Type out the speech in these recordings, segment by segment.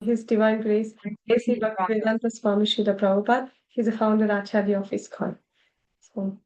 His Divine Grace, A.C. Bhaktivedanta Swami Srila Prabhupada. He's the founder Acharya of ISKCON. So,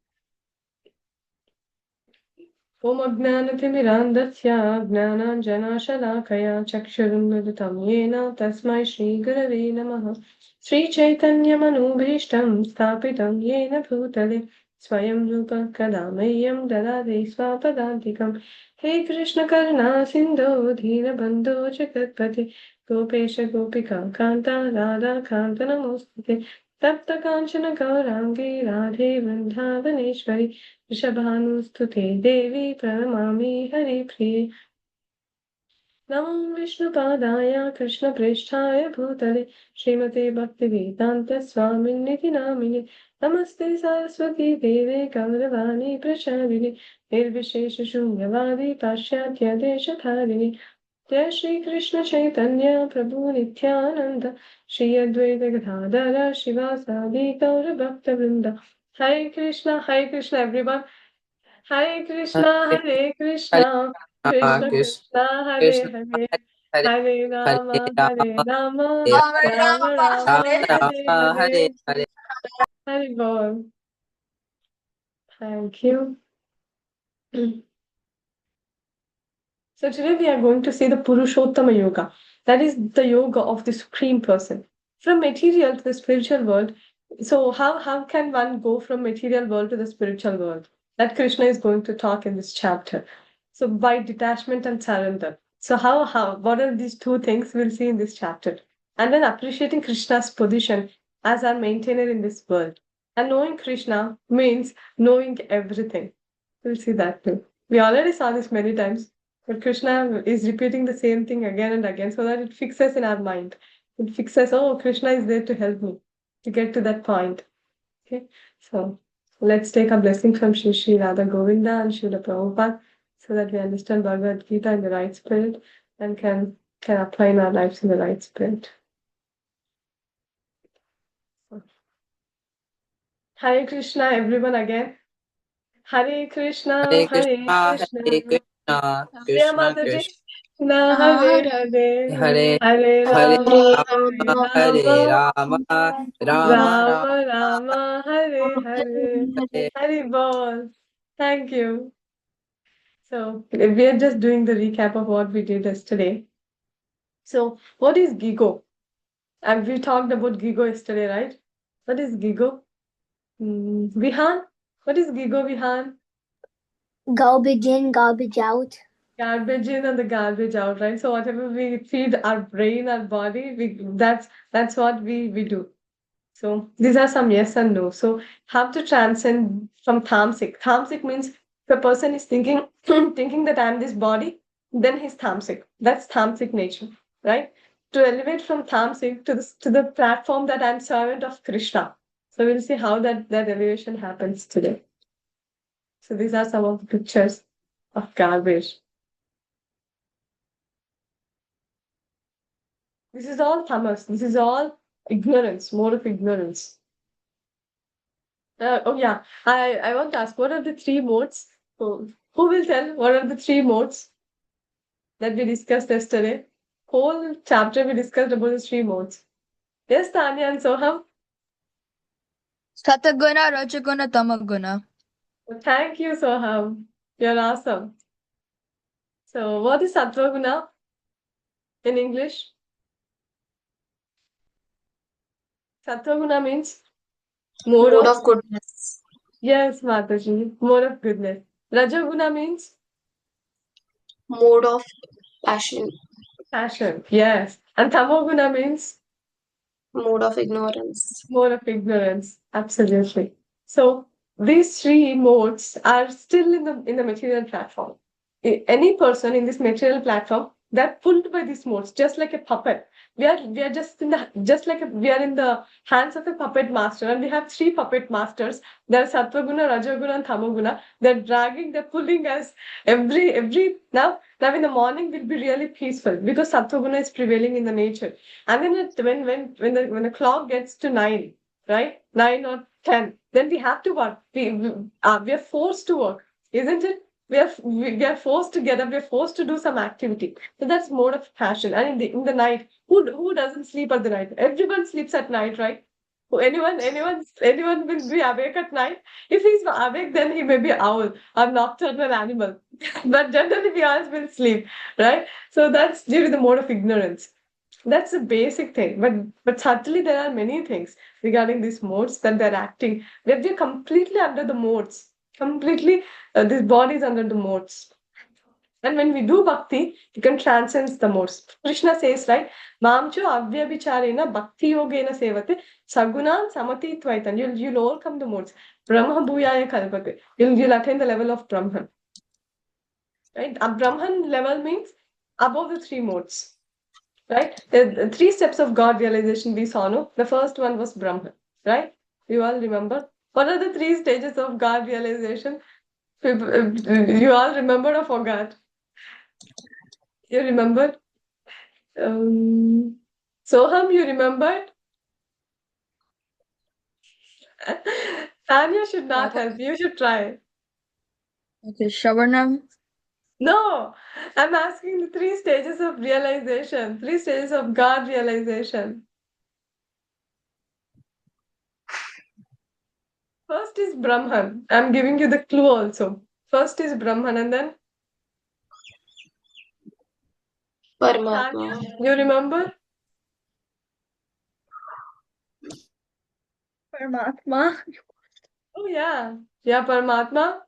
Om Ajnanatimirandasya Gnananjanashalakaya Chakshurunmilitam Yena Tasmai Shri Gurave Namaha Sri Chaitanya Manubhishtam Sthapitam Yena Bhutale Swayam Rupa Kadamayam Dadade Swapadantikam He Krishna Karuna Sindhu Dhira Bandho Jagatpati Gopesha Gopika Kanta Radha Kanta Namostate Tapta Kanchana Gaurangi Radhe Vrindavaneshwari Rishabhanustute Devi Pranamami Hari Priye Namo Vishnupadaya Krishna Prishtaya Bhutale Srimate Bhaktivedanta Swaminiti Namine Namaste Saraswati Deve Gauravani Prachadini Nirvishesha Shunyavadi Pashyatya Deshatharini Jai Shri Krishna Chaitanya Prabhu Nityananda Shri Advaita Gadadara Shivasadi Gaura Bhakta Vrinda Hare Krishna everyone. Hare Krishna, Hare Hare Hare Krishna, Krishna, Krishna Krishna, Krishna Hare Hare, Hare Hare Hare Rama, Hare Rama Rama, Rama Hare Hare Hare, Hare. Hare Bol. Thank you. So today we are going to see the Purushottama Yoga. That is the yoga of the Supreme Person. From material to the spiritual world. So how can one go from material world to the spiritual world? That Krishna is going to talk in this chapter. So by detachment and surrender. So what are these two things we'll see in this chapter? And then appreciating Krishna's position as our maintainer in this world. And knowing Krishna means knowing everything. We'll see that too. We already saw this many times. But Krishna is repeating the same thing again and again so that it fixes in our mind. It fixes, oh, Krishna is there to help me to get to that point. Okay, so let's take a blessing from Shri Radha Govinda and Srila Prabhupada so that we understand Bhagavad Gita in the right spirit and can apply in our lives in the right spirit. Hare Krishna, everyone again. Hare Krishna, Hare Hare Krishna, Krishna. Hare Krishna, Dear Krishna Mataji, Krishna, Na Hare Hare, Hare Hare Hare Rama, Hare Rama, Hare Rama, Rama, Rama Rama Rama, Rama, Hare Hare, Hare. Hare Bol. Thank you. So we are just doing the recap of what we did yesterday. So what is Gigo? And we talked about Gigo yesterday, right? What is Gigo? Vihan? What is Gigo, Vihan? Garbage in, garbage out. Garbage in and the garbage out, right? So whatever we feed our brain, our body, that's what we do. So these are some yes and no. So have to transcend from tamasic. Tamasic means if a person is thinking thinking that I'm this body, then he's tamasic. That's tamasic nature, right? To elevate from tamasic to the platform that I'm servant of Krishna. So we'll see how that elevation happens today. So these are some of the pictures of garbage. This is all tamas. This is all ignorance, more of ignorance. Oh yeah, I want to ask, what are the three modes? Who will tell what are the three modes that we discussed yesterday? Whole chapter we discussed about the three modes. Yes, Tanya and Soham. Sataguna, Rajaguna, Tamaguna. Thank you, Soham. You're awesome. So, what is Sattva in English? Sattva means mode of goodness. Yes, Mataji, mode of goodness. Rajaguna means Mode of passion. passion. Yes. And Tamoguna means Mode of ignorance. mode of ignorance. Absolutely. So these three modes are still in the material platform. Any person in this material platform, they're pulled by these modes, just like a puppet. We are just we are in the hands of a puppet master, and we have three puppet masters. There's Sattva-guna, Rajaguna, and Tamoguna. They're dragging, they're pulling us every now in the morning will be really peaceful because Sattva-guna is prevailing in the nature. And then when the clock gets to 9, right? 9 or 10, then we have to work. We are forced to work, isn't it? we are forced to get up, we are forced to do some activity. So that's mode of passion. And in the night, who doesn't sleep at the night? Everyone sleeps at night, right? Anyone will be awake at night. If he's awake, then he may be owl or nocturnal animal. But generally, we all will sleep, right? So that's due to the mode of ignorance. That's the basic thing. But certainly there are many things regarding these modes that they're acting. We're completely under the modes. Completely, this body is under the modes. And when we do bhakti, you can transcend the modes. Krishna says, right, Mamcho avyabhicharena bhakti yogena sevate sagunan samati tvaitan. You'll overcome the modes. Brahma bhuyaya kalpate. You'll attain the level of Brahman. Right? A Brahman level means above the three modes. Right? The three steps of God realization we saw, no? The first one was Brahman, right? You all remember? What are the three stages of God realization? You all remember or forgot? You remembered? Soham, you remembered? Tanya should not help. You should try. Okay, Shavanam. No, I'm asking the three stages of realization, three stages of God realization. First is Brahman. I'm giving you the clue also. First is Brahman and then Paramatma. Tanya, you remember? Paramatma. Oh yeah. Yeah, Paramatma.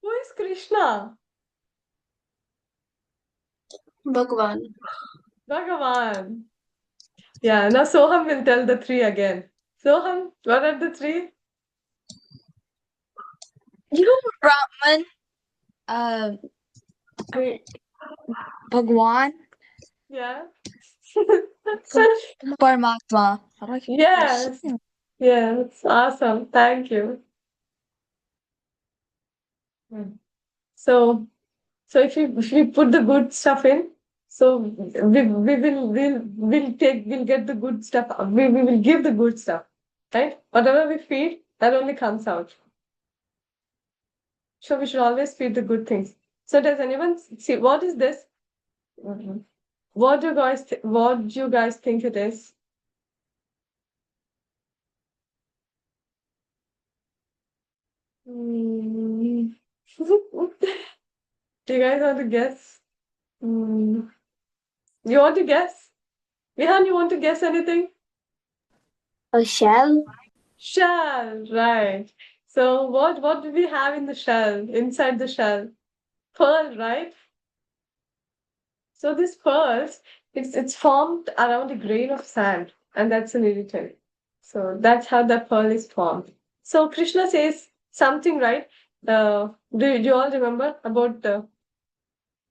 Who is Krishna? Bhagwan. Bhagavan. Yeah, now Soham will tell the three again. Soham, what are the three? Brahman. Bhagwan. Yeah. Paramatma. Yes. Yes. Awesome. Thank you. So if we put the good stuff in, so we'll get the good stuff. We will give the good stuff, right? Whatever we feed, that only comes out. So we should always feed the good things. So does anyone see what is this? What do you guys think it is? Hmm. Do you guys want to guess? You want to guess? Vihan, you want to guess anything? A shell? Shell, right. So what do we have in the shell, inside the shell? Pearl, right? So these pearls, it's formed around a grain of sand, and that's an irritant. So that's how the pearl is formed. So Krishna says something, right? Do you all remember about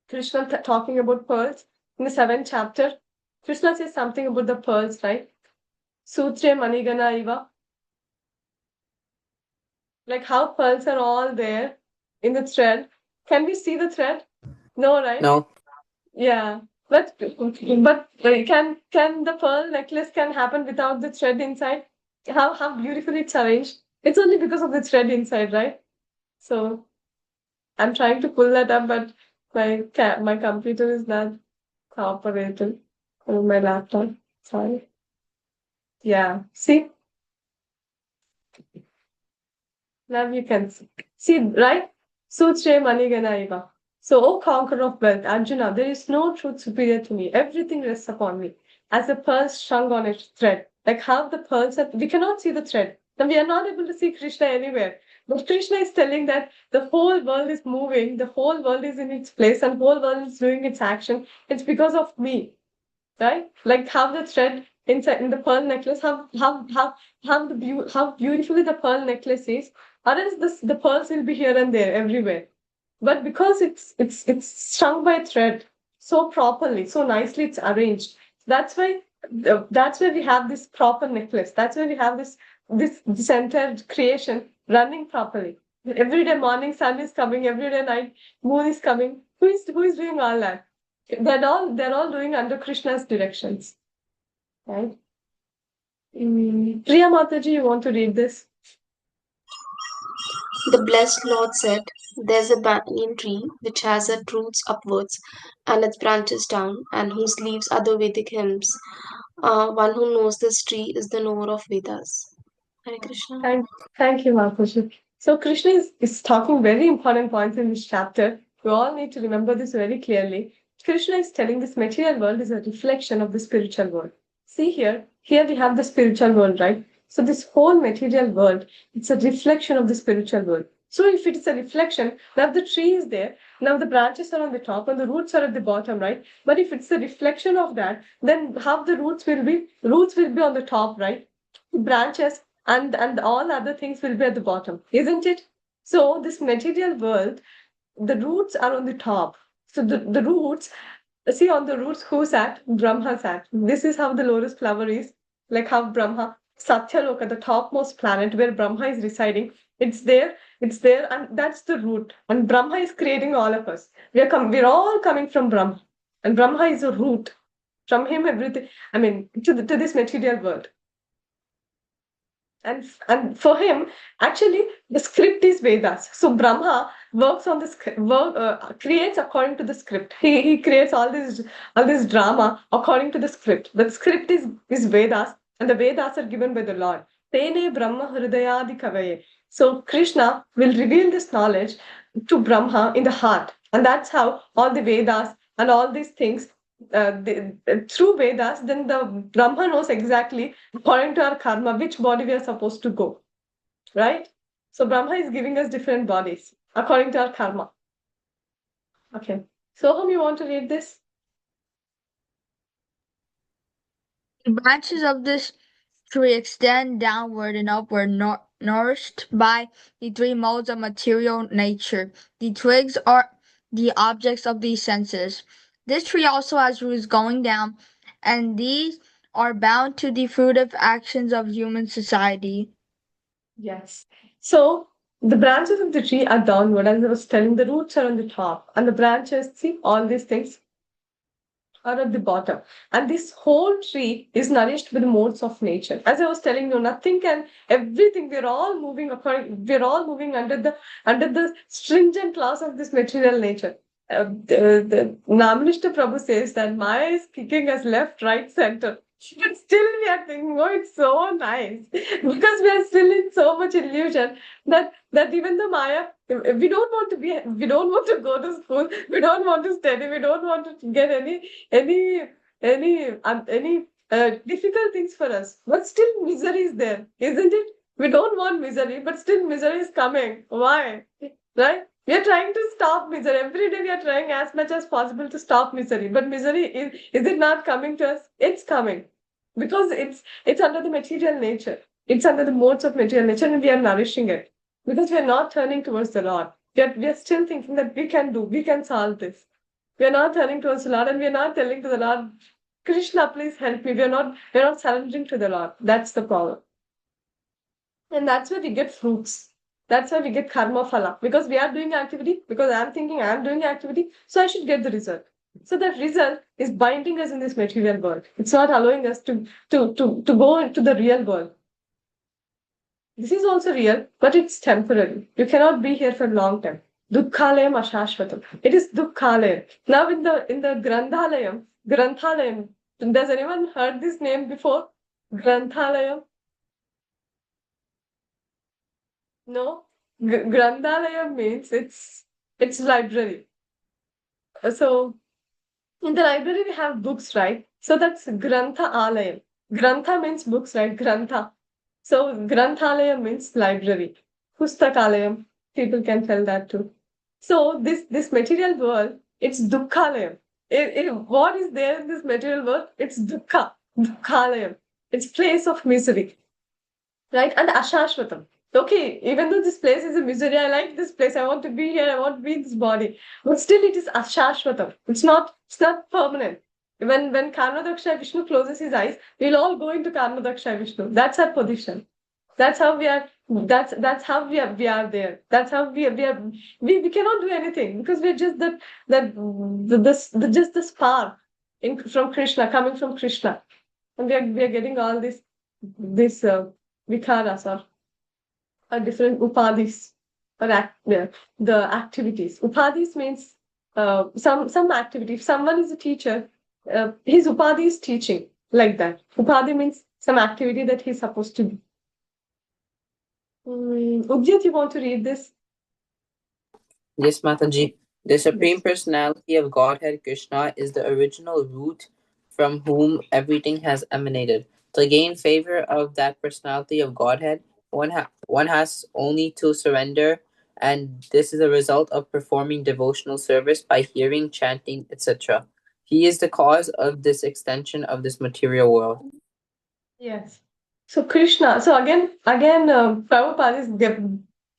Krishna talking about pearls in the 7th chapter? Krishna says something about the pearls, right? Sutre manigana iva. Like how pearls are all there in the thread. Can we see the thread? No, right? No. Yeah. But can the pearl necklace can happen without the thread inside? How beautifully it's arranged. It's only because of the thread inside, right? So I'm trying to pull that up, but my computer is not cooperating on my laptop. Sorry. Yeah. See? Now you can see, right? Sutre Maniganaiva. So, O conqueror of wealth, Arjuna, there is no truth superior to me. Everything rests upon me. As the pearls strung on its thread. Like how the pearls are, we cannot see the thread. Then we are not able to see Krishna anywhere. But Krishna is telling that the whole world is moving, the whole world is in its place, and whole world is doing its action. It's because of me. Right? Like how the thread inside in the pearl necklace, how beautifully the pearl necklace is. Or else the pearls will be here and there everywhere. But because it's strung by thread so properly, so nicely it's arranged. That's why we have this proper necklace. That's why we have this entire creation running properly. Every day morning sun is coming, every day night moon is coming. Who is doing all that? They're all doing under Krishna's directions. Right? Priya Mataji, you want to read this? The blessed Lord said, "There's a banyan tree which has its roots upwards and its branches down, and whose leaves are the Vedic hymns. One who knows this tree is the knower of Vedas." Hare Krishna. Thank you, Mataji. So Krishna is talking very important points in this chapter. We all need to remember this very clearly. Krishna is telling this material world is a reflection of the spiritual world. See here we have the spiritual world, right? So this whole material world, it's a reflection of the spiritual world. So if it is a reflection, now the tree is there, now the branches are on the top and the roots are at the bottom, right? But if it's a reflection of that, then half the roots will be on the top, right? Branches and all other things will be at the bottom, isn't it? So this material world, the roots are on the top. So the roots, see on the roots who sat? Brahma sat. This is how the lotus flower is, like how Brahma, Satyaloka, the topmost planet where Brahma is residing, it's there, and that's the root. And Brahma is creating all of us. We're all coming from Brahma. And Brahma is a root. From him everything, I mean, to this material world. And for him, actually, the script is Vedas. So Brahma works on the script, creates according to the script. He creates all this drama according to the script. The script is Vedas, and the Vedas are given by the Lord. Tene Brahma Hridayadi Kavaye. So Krishna will reveal this knowledge to Brahma in the heart, and that's how all the Vedas and all these things through Vedas, then the Brahma knows exactly, according to our karma, which body we are supposed to go, right? So Brahma is giving us different bodies according to our karma. Okay. Soham, you want to read this? The branches of this tree extend downward and upward, nourished by the three modes of material nature. The twigs are the objects of the senses. This tree also has roots going down, and these are bound to the fruitive actions of human society. Yes. So the branches of the tree are downward, as I was telling, the roots are on the top, and the branches, see, all these things are at the bottom. And this whole tree is nourished with the modes of nature. As I was telling you, nothing can, everything, we're all moving under the stringent laws of this material nature. The Naminishta Prabhu says that Maya is kicking us left, right, center. But still we are thinking, oh, it's so nice. Because we are still in so much illusion that even the Maya, we don't want to go to school, we don't want to study, we don't want to get any difficult things for us. But still misery is there, isn't it? We don't want misery, but still misery is coming. Why? Right? We are trying to stop misery. Every day we are trying as much as possible to stop misery. But misery, is it not coming to us? It's coming. Because it's under the material nature. It's under the modes of material nature, and we are nourishing it. Because we are not turning towards the Lord. We are still thinking that we can solve this. We are not turning towards the Lord, and we are not telling to the Lord, Krishna, please help me. We are not surrendering to the Lord. That's the problem. And that's where we get fruits. That's why we get karma phala. Because we are doing activity, because I'm thinking I'm doing activity, so I should get the result. So that result is binding us in this material world. It's not allowing us to go into the real world. This is also real, but it's temporary. You cannot be here for a long time. Dukkhalayam ashashvatam. It is dukkhalayam. Now in the Granthalayam. Does anyone heard this name before? Granthalayam? No? Granthalayam means it's library. So in the library we have books, right? So that's Grantha Alayam. Grantha means books, right? Grantha. So Granthalayam means library. Pustakalayam, people can tell that too. So this material world, it's Dukkhalayam. What is there in this material world? It's Dukkha, Dukkhalayam. It's place of misery, right? And Ashashvatam. Okay, even though this place is a misery, I like this place. I want to be here. I want to be in this body. But still, it is Ashashvatam. It's not permanent. When Karmadaksha Vishnu closes his eyes, we'll all go into Karmadaksha Vishnu. That's our position. That's how we are. That's how we are there. That's how we are. We cannot do anything because we're just just the spark from Krishna, coming from Krishna, and we are getting all this vikaras or different upadhis. or the activities. Upadhis means some activity. If someone is a teacher, his upadhi is teaching, like that. Upadhi means some activity that he's supposed to do. Udyat, you want to read this? Yes, Mataji. The Supreme Yes. Personality of Godhead Krishna is the original root from whom everything has emanated. To gain favor of that personality of Godhead, one has only to surrender, and this is a result of performing devotional service by hearing, chanting, etc. He is the cause of this extension of this material world. Yes. So Krishna. So again, Prabhupada is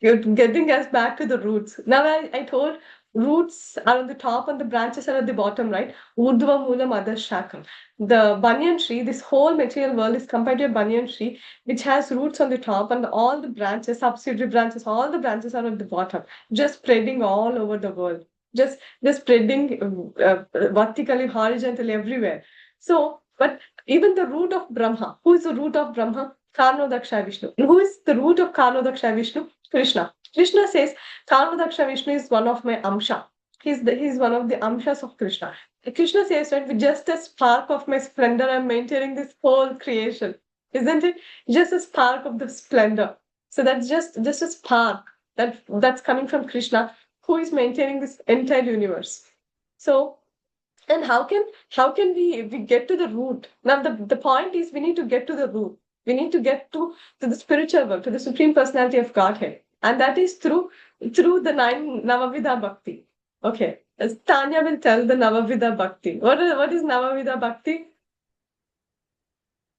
getting us back to the roots. Now I told roots are on the top and the branches are at the bottom, right? Urdhva Moolam Adha Shakam. The banyan tree, this whole material world is compared to a banyan tree, which has roots on the top and all the branches, subsidiary branches, all the branches are at the bottom, just spreading all over the world, just spreading vertically, horizontally everywhere. So, but even the root of Brahma. Who is the root of Brahma? Karnodaksha Vishnu. Who is the root of Karnodaksha Vishnu? Krishna. Krishna says Karnodaksha Vishnu is one of my amsha. He's one of the amshas of Krishna. Krishna says, right, with just a spark of my splendor, I'm maintaining this whole creation. Isn't it? Just a spark of the splendor. So that's just a spark that's coming from Krishna, who is maintaining this entire universe. So, and how can we get to the root? Now the point is we need to get to the root. We need to get to the spiritual world, to the supreme personality of Godhead. And that is through the 9 Navavida Bhakti. Okay. As Tanya will tell the Navavida Bhakti. What is Navavida Bhakti?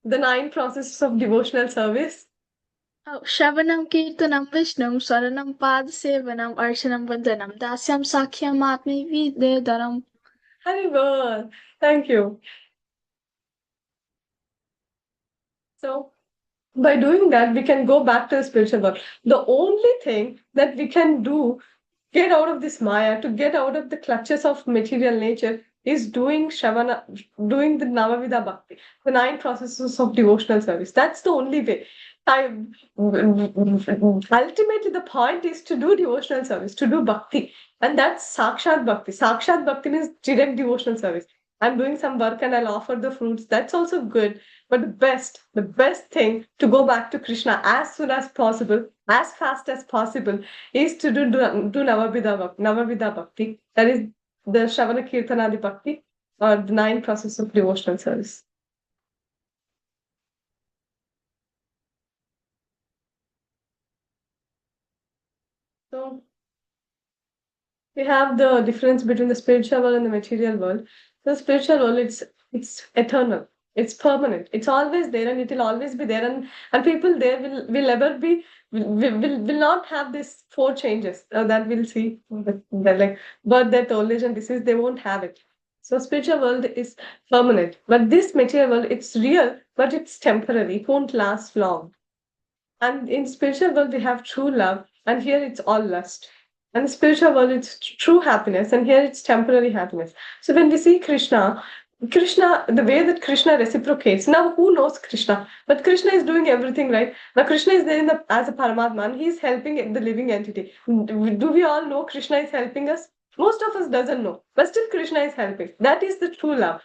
The 9 processes of devotional service. Shravanam Kirtanam Vishnum Saranam Padasevanam Arshanam Vandanam Dasyam Sakhyam Atmi Videdaram. Haribol. Thank you. So by doing that, we can go back to the spiritual world. The only thing that we can do, get out of this Maya, to get out of the clutches of material nature, is doing Shravana, doing the Navavida Bhakti, the 9 processes of devotional service. That's the only way. Ultimately, the point is to do devotional service, to do bhakti. And that's Sakshat Bhakti. Sakshat Bhakti means direct devotional service. I'm doing some work and I'll offer the fruits. That's also good. But the best thing to go back to Krishna as soon as possible, as fast as possible, is to do Navavida Bhakti. That is the Shravana Kirtanadi Bhakti, or the 9 process of devotional service. So we have the difference between the spiritual world and the material world. The spiritual world, it's eternal, it's permanent, it's always there, and it will always be there, and people there will ever be will not have this 4 changes that we'll see, like birth, death, old age, and disease. They won't have it. So spiritual world is permanent, but this material world, it's real, but it's temporary. It won't last long. And in spiritual world, we have true love, and here it's all lust. And the spiritual world, it's true happiness, and here it's temporary happiness. So when we see Krishna, the way that Krishna reciprocates. Now, who knows Krishna? But Krishna is doing everything right. Now, Krishna is there as a Paramatma, and he's helping the living entity. Do we all know Krishna is helping us? Most of us doesn't know, but still Krishna is helping. That is the true love,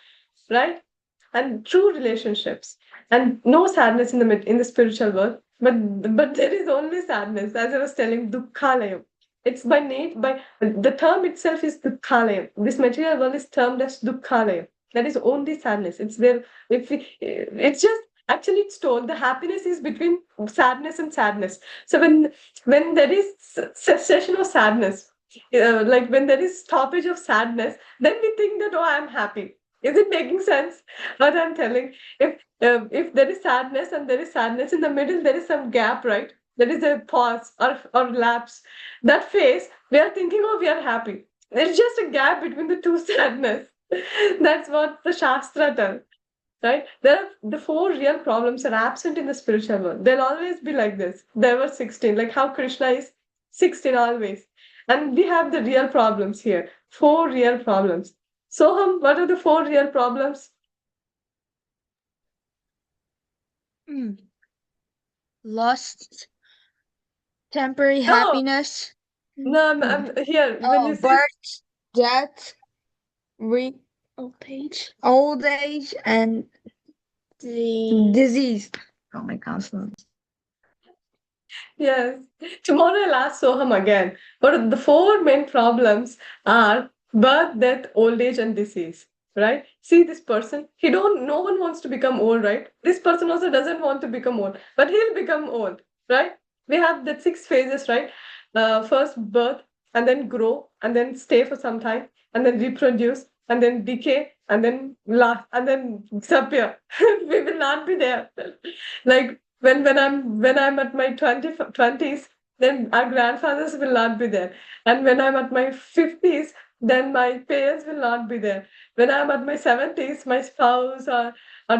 right? And true relationships, and no sadness in the spiritual world. But there is only sadness, as I was telling, dukkhalayam. It's by the term itself is dukkhalayam. This material world is termed as dukkhalayam. That is only sadness. It's there. It's just actually it's told the happiness is between sadness and sadness. So when there is cessation of sadness, like when there is stoppage of sadness, then we think that, oh, I'm happy. Is it making sense what I'm telling? If there is sadness and there is sadness in the middle, there is some gap, right? There is a pause or lapse. That phase, we are thinking, oh, we are happy. There's just a gap between the two sadness. That's what the Shastra tells, right? The 4 real problems are absent in the spiritual world. They'll always be like this. There were 16, like how Krishna is 16 always. And we have the real problems here. 4 real problems. Soham, what are the 4 real problems? Lust, temporary Oh, happiness, No, I'm here. When you say Birth, death, old age, and disease. Oh my gosh. yes, tomorrow I'll ask Soham again. But the four main problems are birth, death, old age, and disease. Right? See this person. No one wants to become old, right? This person also doesn't want to become old, but he'll become old, right? We have that six phases, right? First birth, and then grow, and then stay for some time, and then reproduce, and then decay, and then last, and then disappear. We will not be there. Like when I'm at my 20s, then our grandfathers will not be there, and when I'm at my 50s, then my parents will not be there. When I'm at my 70s, my spouse or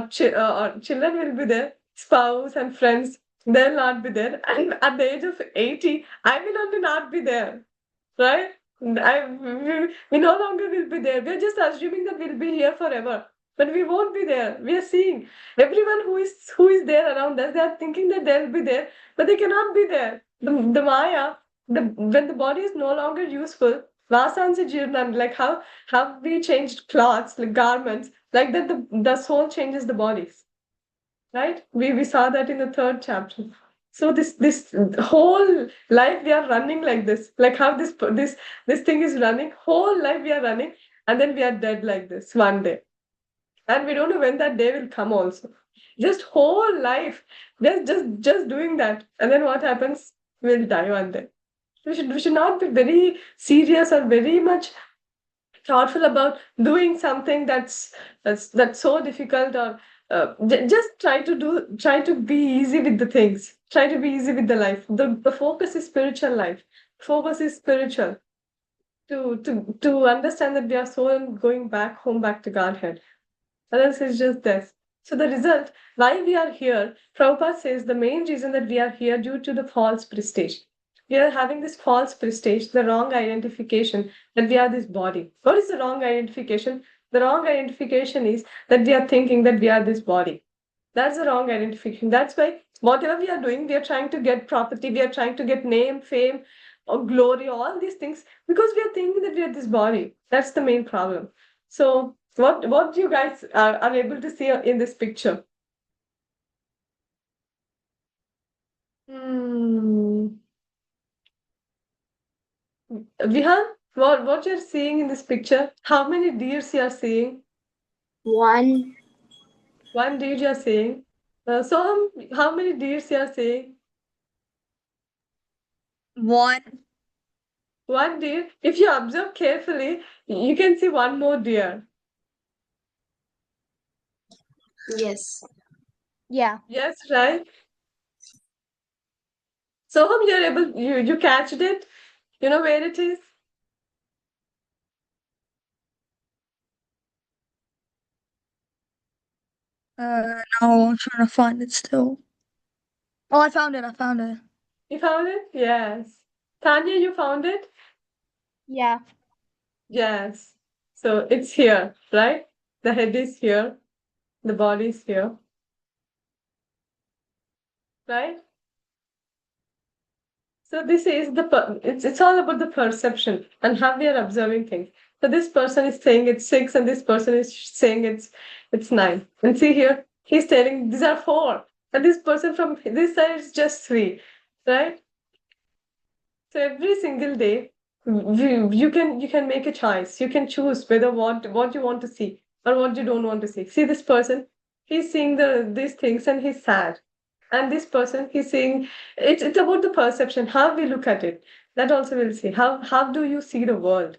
children will be there, spouse and friends, they'll not be there, and at the age of 80, I will only not be there, right? We no longer will be there. We're just assuming that we'll be here forever, but we won't be there. We are seeing everyone who is there around us. They are thinking that they'll be there, but they cannot be there. The Maya, when the body is no longer useful, Vasansa Jirnan, like how have we changed clothes, like garments, like that the soul changes the bodies, right? We saw that in the third chapter. So this whole life we are running like this, like how this thing is running. Whole life we are running, and then we are dead like this one day, and we don't know when that day will come. Also, just whole life, just doing that, and then what happens? We'll die one day. We should not be very serious or very much thoughtful about doing something that's so difficult, or just try to be easy with the things, try to be easy with the life. The focus is spiritual life, focus is spiritual, to understand that we are so going back home, back to Godhead, or else it's just this. So the result, why we are here, Prabhupada says the main reason that we are here due to the false prestige. We are having this false prestige, the wrong identification that we are this body. What is the wrong identification? The wrong identification is that we are thinking that we are this body. That's the wrong identification. That's why whatever we are doing, we are trying to get property, we are trying to get name, fame, or glory, all these things, because we are thinking that we are this body. That's the main problem. So what you guys are able to see in this picture? Hmm. Vihan, what you're seeing in this picture? How many deers you are seeing? One. One deer you are seeing. So how many deers you are seeing? One. One deer. If you observe carefully, you can see one more deer. Yes. Yeah. Yes, right? So you're able, you catched it? You know where it is? No, I'm trying to find it still. Oh, I found it. I found it. You found it? Yes. Tanya, you found it? Yeah. Yes. So it's here, right? The head is here, the body is here, right? So this is it's all about the perception and how we are observing things. So this person is saying it's 6, and this person is saying it's 9. And see here, he's telling these are 4, and this person from this side is just 3, right? So every single day, you can make a choice. You can choose whether what you want to see or what you don't want to see. See this person, he's seeing these things and he's sad. And this person, he's seeing it's about the perception, how we look at it. That also we'll see. How do you see the world?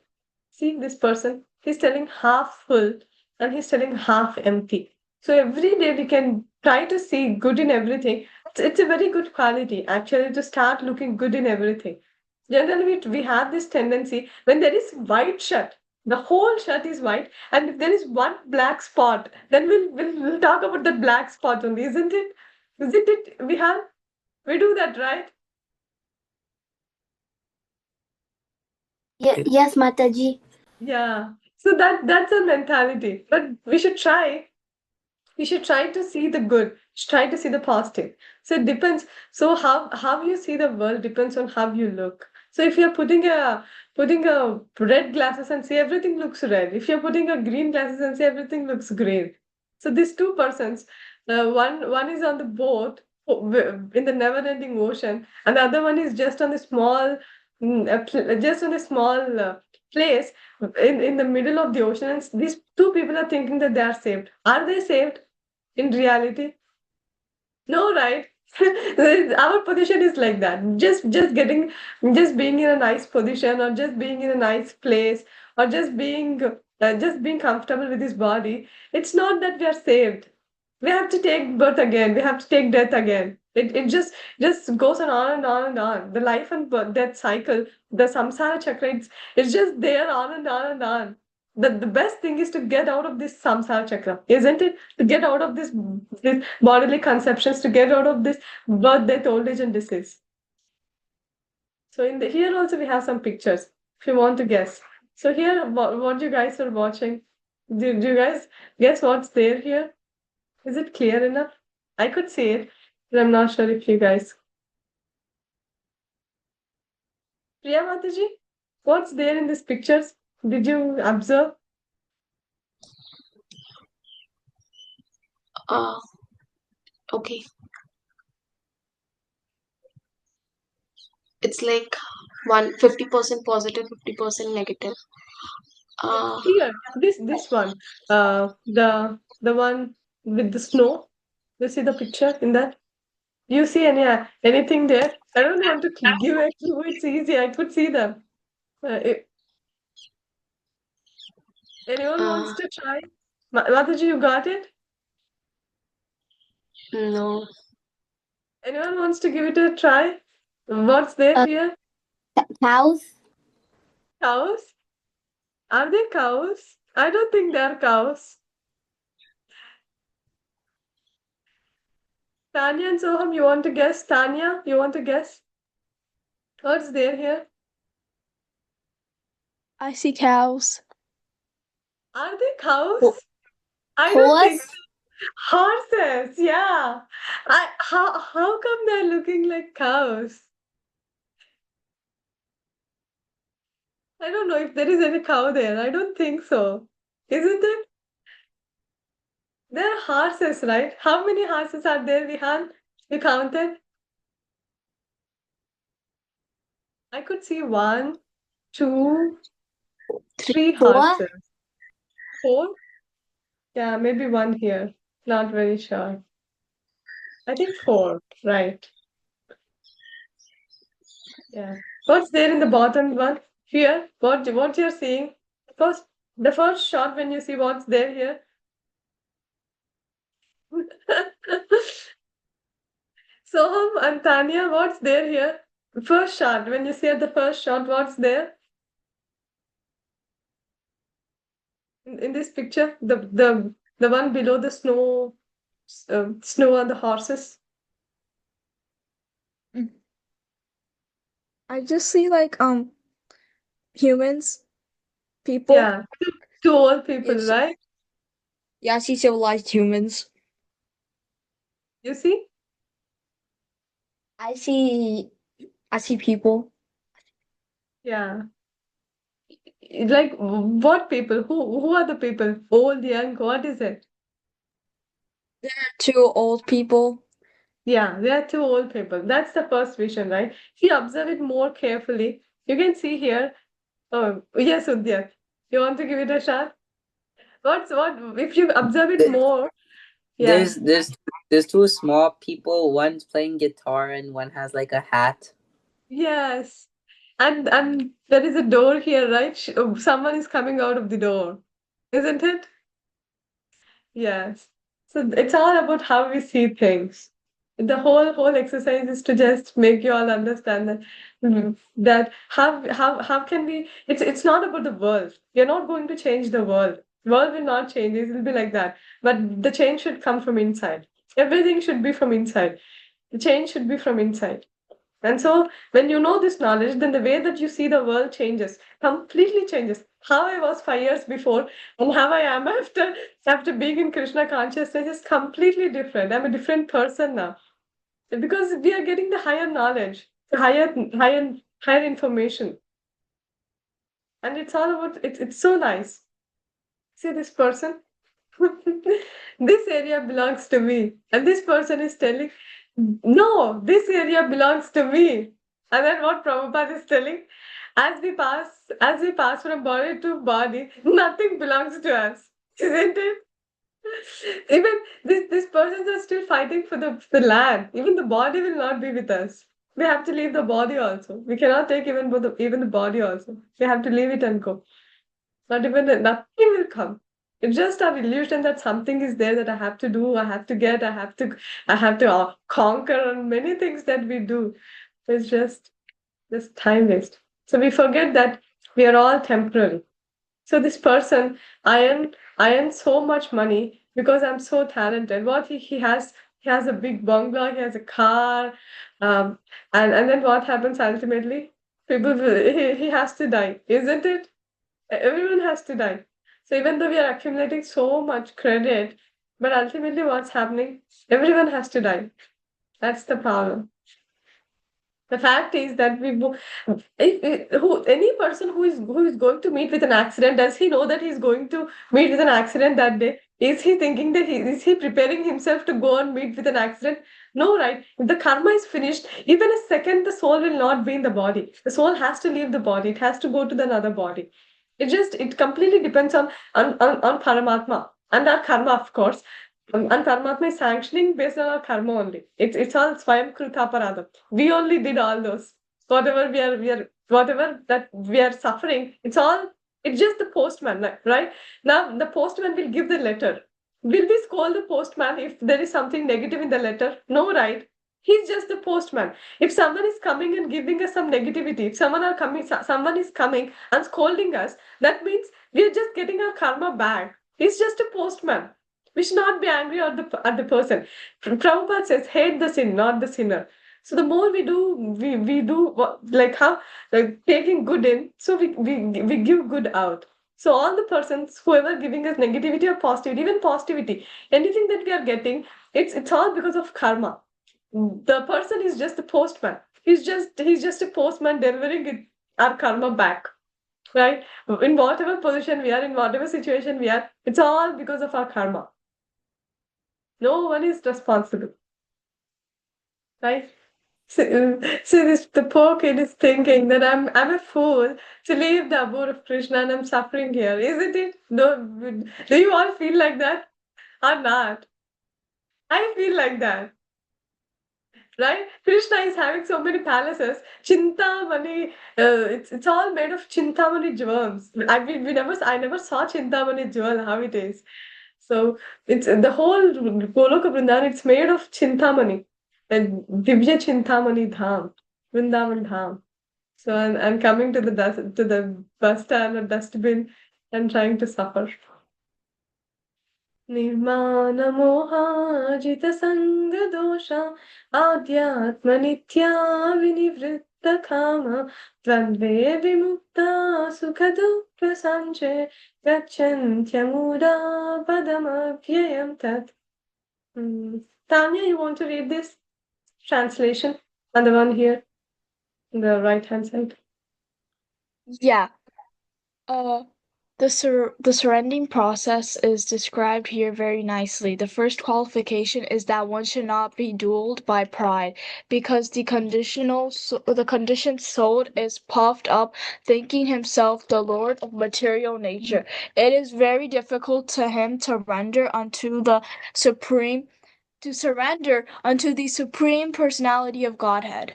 See this person, he's telling half full and he's telling half empty. So every day we can try to see good in everything. It's a very good quality actually to start looking good in everything. Generally, we have this tendency when there is white shirt, the whole shirt is white, and if there is one black spot, then we'll talk about that black spot only, isn't it? Isn't it? We do that, right? Yes, Mataji. Yeah. So that's a mentality. But we should try. We should try to see the good. Try to see the positive. So it depends. So how you see the world depends on how you look. So if you're putting a red glasses and say everything looks red. If you're putting a green glasses and say everything looks green. So these two persons, one is on the boat in the never-ending ocean, and the other one is just on the small, just on a small place in the middle of the ocean. And these two people are thinking that they are saved. Are they saved in reality? No, right? Our position is like that. Just being in a nice position, or just being in a nice place, or just being comfortable with his body. It's not that we are saved. We have to take birth again. We have to take death again. It just goes on and on and on. The life and death cycle, the samsara chakra, it's just there on and on and on. The best thing is to get out of this samsara chakra, isn't it? To get out of this bodily conceptions, to get out of this birth, death, old age, and disease. So here also we have some pictures if you want to guess. So here, what you guys are watching, do you guys guess what's there here? Is it clear enough? I could see it, but I'm not sure if you guys. Priya Mataji, what's there in these pictures? Did you observe? Okay. It's like 50% positive, 50% negative. Yeah, Uh, here, this one, the one with the snow. You see the picture in that? You see anything there? I don't want to give a clue. It's easy. I could see them. Anyone wants uh, to try? Mataji, you got it? no. Anyone wants to give it a try? What's there Uh, here? cows. Cows? Are they cows? I don't think they're cows. Tanya and Soham, you want to guess? Tanya, you want to guess? What's there here? I see cows. Are they cows? Ho- I don't think Horse. horses. Yeah. How come they're looking like cows? I don't know if there is any cow there. I don't think so. Isn't it? There are horses, right? How many horses are there, Vihan? You counted? I could see one, two, three Four. horses. Four? Yeah, maybe one here. Not very sure. I think four, right? Yeah. What's there in the bottom one? Here, what you're seeing? First, the first shot when you see what's there here. Soham and Tanya, what's there here? First shot, when you see at the first shot, what's there? In this picture, the one below the snow and the horses. I just see like humans, people. Yeah, two old people, Yes. right? Yeah, I see civilized humans. You see? I see. I see people. Yeah. Like what people? Who are the people? Old, young, what is it? Two old people. Yeah, they are two old people. That's the first vision, right? If you observe it more carefully, you can see here. Oh, yes, Udya. You want to give it a shot? What if you observe it Th- more? Yeah. there's two small people. One's playing guitar and one has like a hat. Yes. And there is a door here, right? Someone is coming out of the door, isn't it? Yes. So it's all about how we see things. The whole exercise is to just make you all understand that that how can we it's not about the world. You're not going to change the world. World will not change, it will be like that. But the change should come from inside. Everything should be from inside. The change should be from inside. And so, when you know this knowledge, then the way that you see the world changes, completely changes. How I was 5 years before and how I am after being in Krishna consciousness is completely different. I'm a different person now because we are getting the higher knowledge, the higher higher information. And it's all about it's so nice. See this person? This area belongs to me. And this person is telling, no, this area belongs to me. And then what Prabhupada is telling, as we pass from body to body, nothing belongs to us. Isn't it? Even these persons are still fighting for the land. Even the body will not be with us. We have to leave the body also. We cannot take even the body also. We have to leave it and go. Not even nothing will come. It's just our illusion that something is there that I have to do, I have to get, I have to conquer, and many things that we do. It's just time waste. So we forget that we are all temporary. So this person, I earn so much money because I'm so talented. What he has a big bungalow, he has a car, and then what happens ultimately? He has to die, isn't it? Everyone has to die. So even though we are accumulating so much credit, but ultimately what's happening? Everyone has to die. That's the problem. The fact is that any person who is going to meet with an accident, does he know that he's going to meet with an accident that day? Is he thinking that is he preparing himself to go and meet with an accident? No, right? If the karma is finished, even a second, the soul will not be in the body. The soul has to leave the body. It has to go to the another body. It completely depends on Paramatma and our karma, of course. And Paramatma is sanctioning based on our karma only. It's all Swayam Kruta Paradam. We only did all those. Whatever that we are suffering, it's just the postman, right? Now the postman will give the letter. Will we scold the postman if there is something negative in the letter? No, right? He's just the postman. If someone is coming and giving us some negativity, if someone is coming and scolding us, that means we are just getting our karma back. He's just a postman. We should not be angry at the person. Prabhupada says, hate the sin, not the sinner. So the more we do, we do like how like taking good in, so we give good out. So all the persons, whoever giving us negativity or positivity, even positivity, anything that we are getting, it's all because of karma. The person is just a postman. He's just a postman delivering our karma back. Right? In whatever position we are, in whatever situation we are, it's all because of our karma. No one is responsible. Right? So the poor kid is thinking that I'm a fool to leave the abode of Krishna and I'm suffering here, isn't it? Do you all feel like that or not? I feel like that. Right? Krishna is having so many palaces. Chintamani, it's all made of Chintamani jewels. I never saw Chintamani jewel how it is. So it's the whole Goloka Vrindavan. It's made of Chintamani, and Divya Chintamani Dham, Vrindavan Dham. So I'm coming to the bus stand or dustbin and trying to suffer. निर्माणमोहाजितसङ्गदोषा आध्यात्मनित्या विनिवृत्तकामा द्वन्द्वे विमुक्ता सुखदुःखसञ्चये गच्छन्त्यमूढा पदमव्ययं तत्. Tanya, you want to read this translation? And the one here, the right hand side. Yeah. The surrendering process is described here very nicely. The first qualification is that one should not be dulled by pride, because the conditioned soul is puffed up, thinking himself the lord of material nature. It is very difficult to him to surrender unto the supreme personality of Godhead.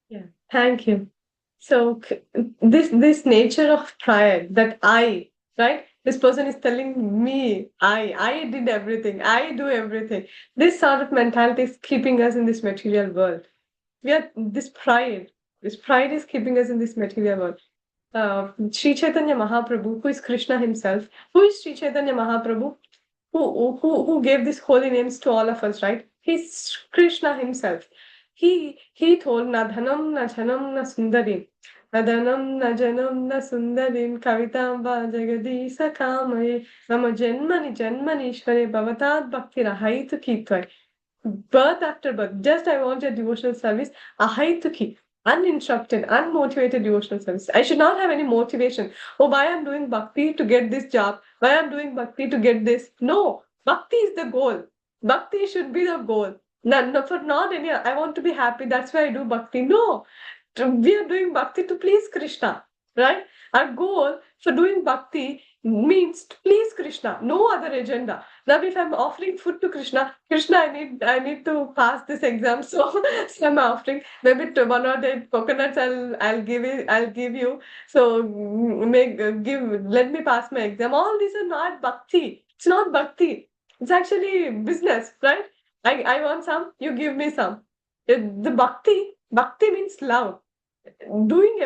Yeah, thank you. So this nature of pride, that right? This person is telling me, I did everything, I do everything. This sort of mentality is keeping us in this material world. This pride is keeping us in this material world. Sri Chaitanya Mahaprabhu, who is Krishna himself, who is Sri Chaitanya Mahaprabhu? Who gave these holy names to all of us, right? He's Krishna himself. He told na dhanam na janam na sundarim. Na dhanam na janam na sundarim kavitamba jagadisa kamaye mama janmani janmanishware bhavatat bhakti rahaitu kitvar. Birth after birth. Just I want your devotional service. Ahaitu ki. uninterrupted, unmotivated devotional service. I should not have any motivation. Oh, why I'm doing bhakti to get this job? Why I'm doing bhakti to get this? No, bhakti is the goal. Bhakti should be the goal. No, no, for not any. I want to be happy. That's why I do bhakti. No, we are doing bhakti to please Krishna, right? Our goal for doing bhakti means to please Krishna, no other agenda. Now, if I'm offering food to Krishna, Krishna, I need to pass this exam, so, so I'm offering maybe one or the coconuts. I'll give you. So let me pass my exam. All these are not bhakti. It's not bhakti. It's actually business, right? I want some, you give me some. The bhakti means love, doing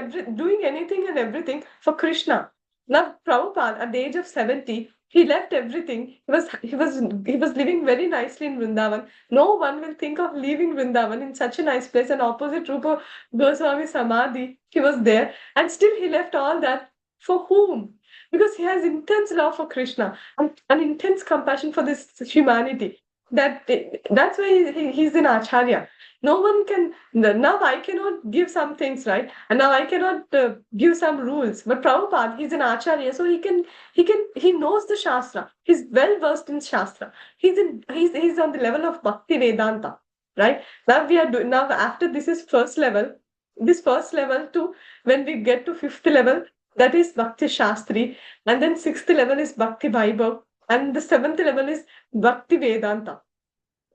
anything and everything for Krishna. Now Prabhupada, at the age of 70, he left everything. He was living very nicely in Vrindavan. No one will think of leaving Vrindavan in such a nice place. And opposite Rupa Goswami Samadhi, he was there, and still he left all that for whom? Because he has intense love for Krishna and an intense compassion for this humanity. That's why he's an acharya. No one can. Now I cannot give some things, right, and now I cannot give some rules. But Prabhupada, he's an acharya, so he knows the shastra. He's well versed in shastra. He's on the level of bhakti vedanta, right? Now we are doing, now after this is first level. This first level to, when we get to fifth level, that is bhakti shastri, and then sixth level is bhakti vaibhav, and the seventh level is bhakti vedanta.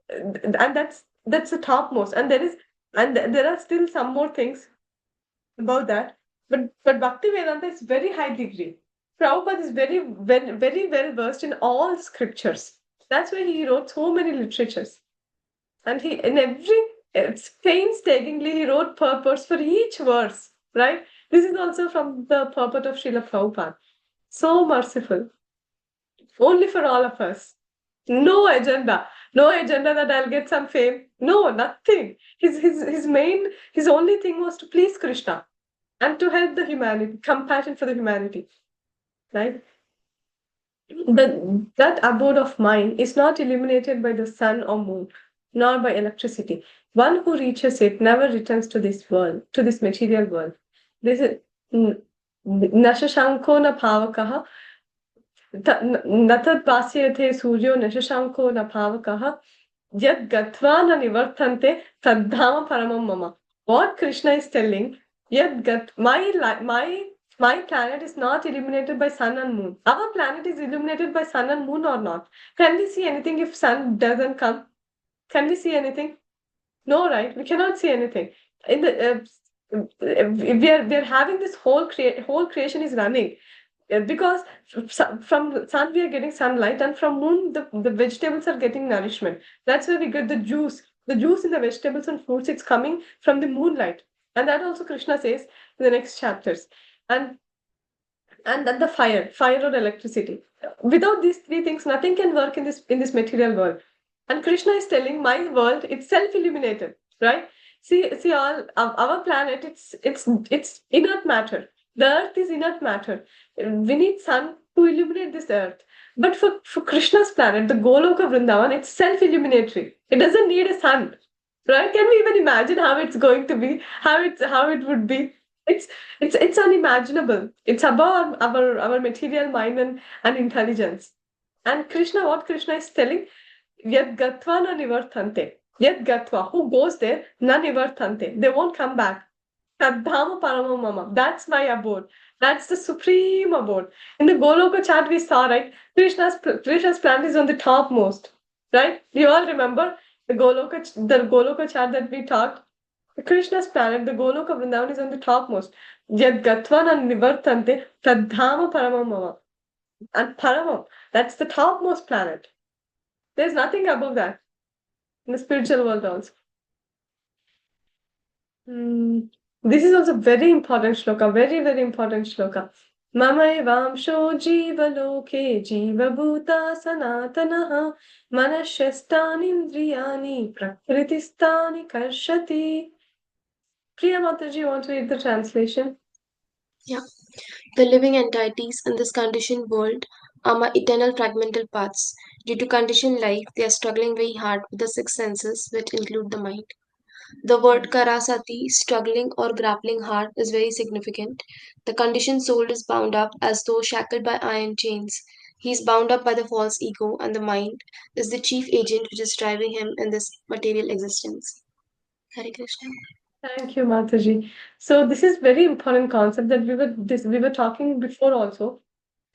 And that's the topmost. And there are still some more things about that, but bhakti vedanta is very high degree. Prabhupada is very well versed in all scriptures. That's why he wrote so many literatures, and he in every painstakingly he wrote purpose for each verse, right? This is also from the purport of Srila Prabhupada. So merciful, only for all of us. No agenda. No agenda that I'll get some fame. No, nothing. His only thing was to please Krishna and to help the humanity, compassion for the humanity. Right? That abode of mind is not illuminated by the sun or moon, nor by electricity. One who reaches it never returns to this world, to this material world. This is Nashashanko na Pavakaha. न तत् भास्यते सूर्यो न शशांको न भावकः यद् गत्वा न निवर्तन्ते तद्धाम paramam mama. What Krishna is telling, my planet is not illuminated by sun and moon. Our planet is illuminated by sun and moon or not? Can we see anything if sun doesn't come? Can we see anything? No, right? We cannot see anything. In the we are having this whole creation is running. Because from sun we are getting sunlight, and from moon the vegetables are getting nourishment. That's where we get the juice. The juice in the vegetables and fruits, it's coming from the moonlight. And that also Krishna says in the next chapters. And then the fire or electricity. Without these three things, nothing can work in this material world. And Krishna is telling, my world, it's self-illuminated, right? See all our planet, it's inert matter. The earth is inert matter. We need sun to illuminate this earth. But for Krishna's planet, the Goloka Vrindavan, it's self-illuminatory. It doesn't need a sun. Right? Can we even imagine how it's going to be? How it would be? It's unimaginable. It's above our material mind and intelligence. And Krishna, what Krishna is telling, Yad Gatva na nivartante. Yad Gatva, who goes there, na nivartante. They won't come back. Tadhama Parama Mama. That's my abode. That's the supreme abode. In the Goloka chart we saw, right? Krishna's planet is on the topmost. Right? You all remember the Goloka chart that we talked? Krishna's planet, the Goloka Vrindavan, is on the topmost. Yad Gatvan and Nivartante Tadhama Paramam Mama. And Paramam, that's the topmost planet. There's nothing above that in the spiritual world also. This is also very important shloka, very, very important shloka. Mamai jiva loke jiva bhuta sanatanaha manashastani indriyani prakritistani karshati. Priya Mataji, you want to read the translation? Yeah. The living entities in this conditioned world are my eternal fragmental parts. Due to conditioned life, they are struggling very hard with the six senses, which include the mind. The word karasati, struggling or grappling hard, is very significant. The conditioned soul is bound up as though shackled by iron chains. He is bound up by the false ego, and the mind is the chief agent which is driving him in this material existence. Hare Krishna. Thank you, Mataji. So this is very important concept that we were talking before also,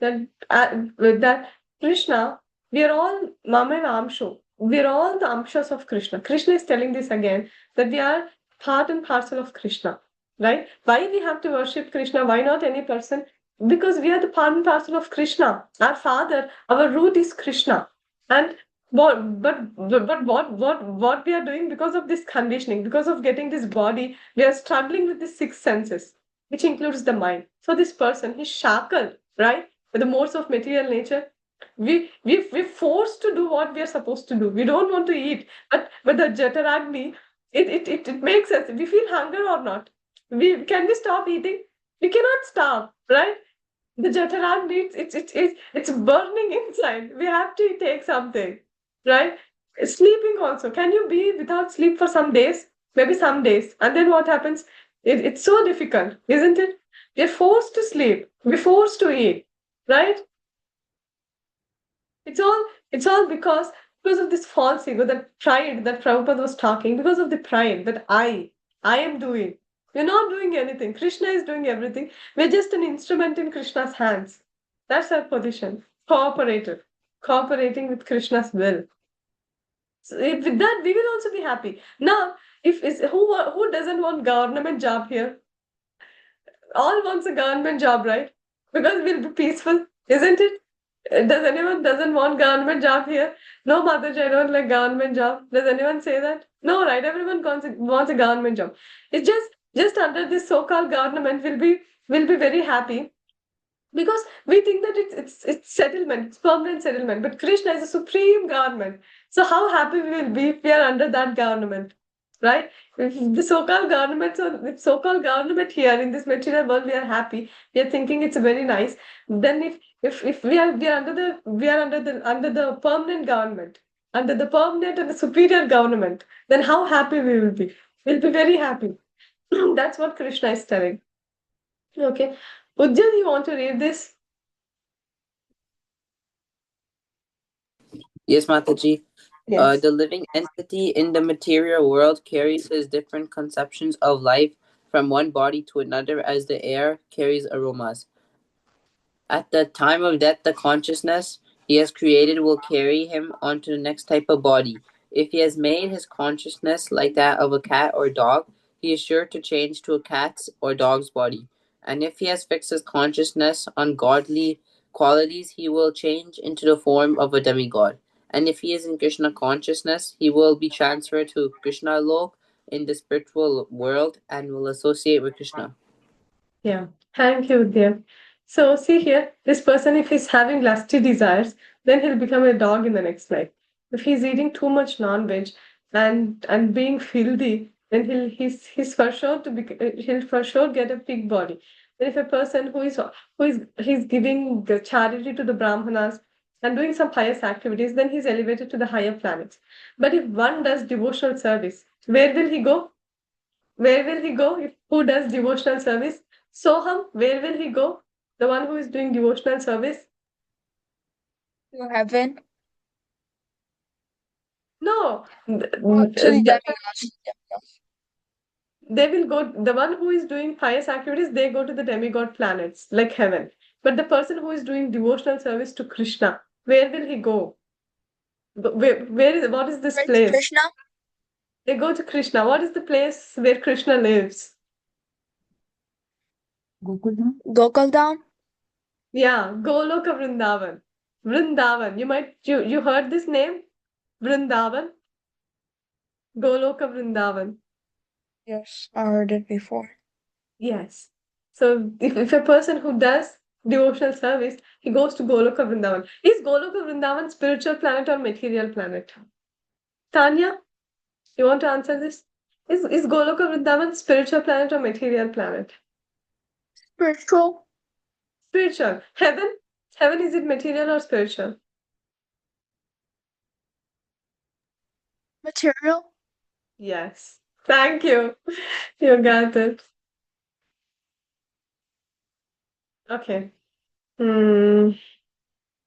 that that Krishna, we are all Mama and Amsho. We are all the Amshas of Krishna. Krishna is telling this again, that we are part and parcel of Krishna, right? Why we have to worship Krishna? Why not any person? Because we are the part and parcel of Krishna. Our father, our root is Krishna. And what we are doing, because of this conditioning, because of getting this body, we are struggling with the six senses, which includes the mind. So this person, he's shackled, right, with the modes of material nature. We're forced to do what we are supposed to do. We don't want to eat, but the Jataragni, it makes us. We feel hunger or not. We stop eating? We cannot stop, right? The Jatarag needs, it's burning inside. We have to take something, right? Sleeping also. Can you be without sleep for some days? Maybe some days. And then what happens? It's so difficult, isn't it? We're forced to sleep. We're forced to eat, right? It's all because of this false ego, that pride that Prabhupada was talking, because of the pride that I am doing. We're not doing anything. Krishna is doing everything. We're just an instrument in Krishna's hands. That's our position. Cooperative. Cooperating with Krishna's will. So with that, we will also be happy. Now, if is who doesn't want government job here? All wants a government job, right? Because we'll be peaceful, isn't it? Does anyone doesn't want government job here? No, Mataji, I don't like government job. Does anyone say that? No, right? Everyone wants a government job. It's just under this so-called government, will be very happy, because we think that it's settlement, it's permanent settlement. But Krishna is a supreme government. So how happy we will be if we are under that government, right? If the so-called government, so with so-called government here in this material world, we are happy. We are thinking it's very nice. Then if we are under the permanent government, under the permanent and the superior government, then how happy we will be. We'll be very happy. That's what Krishna is telling. Okay. Ujjal, you want to read this? Yes, Mataji. Yes. The living entity in the material world carries his different conceptions of life from one body to another as the air carries aromas. At the time of death, the consciousness he has created will carry him on to the next type of body. If he has made his consciousness like that of a cat or dog, he is sure to change to a cat's or dog's body. And if he has fixed his consciousness on godly qualities, he will change into the form of a demigod. And if he is in Krishna consciousness, he will be transferred to Krishna Lok in the spiritual world and will associate with Krishna. Yeah. Thank you, Udyan. So see here, this person, if he's having lusty desires, then he'll become a dog in the next life. If he's eating too much non-veg and being filthy, then he's for sure he'll for sure get a pig body. Then if a person he's giving the charity to the brahmanas and doing some pious activities, then he's elevated to the higher planets. But if one does devotional service, where will he go? Where will he go if who does devotional service? Soham, where will he go? The one who is doing devotional service? To heaven. No, Oh, to the demigods. they will go. The one who is doing pious activities, they go to the demigod planets like heaven. But the person who is doing devotional service to Krishna, where will he go? What is this Where's place? Krishna? They go to Krishna. What is the place where Krishna lives? Gokul Yeah, Goloka Vrindavan. Vrindavan. You heard this name? Vrindavan? Goloka Vrindavan. Yes, I heard it before. Yes. So if a person who does devotional service, he goes to Goloka Vrindavan. Is Goloka Vrindavan spiritual planet or material planet? Tanya, you want to answer this? Is Goloka Vrindavan spiritual planet or material planet? Spiritual? Spiritual. Heaven? Heaven, is it material or spiritual? Material? Yes. Thank you. You got it. Okay. Hmm.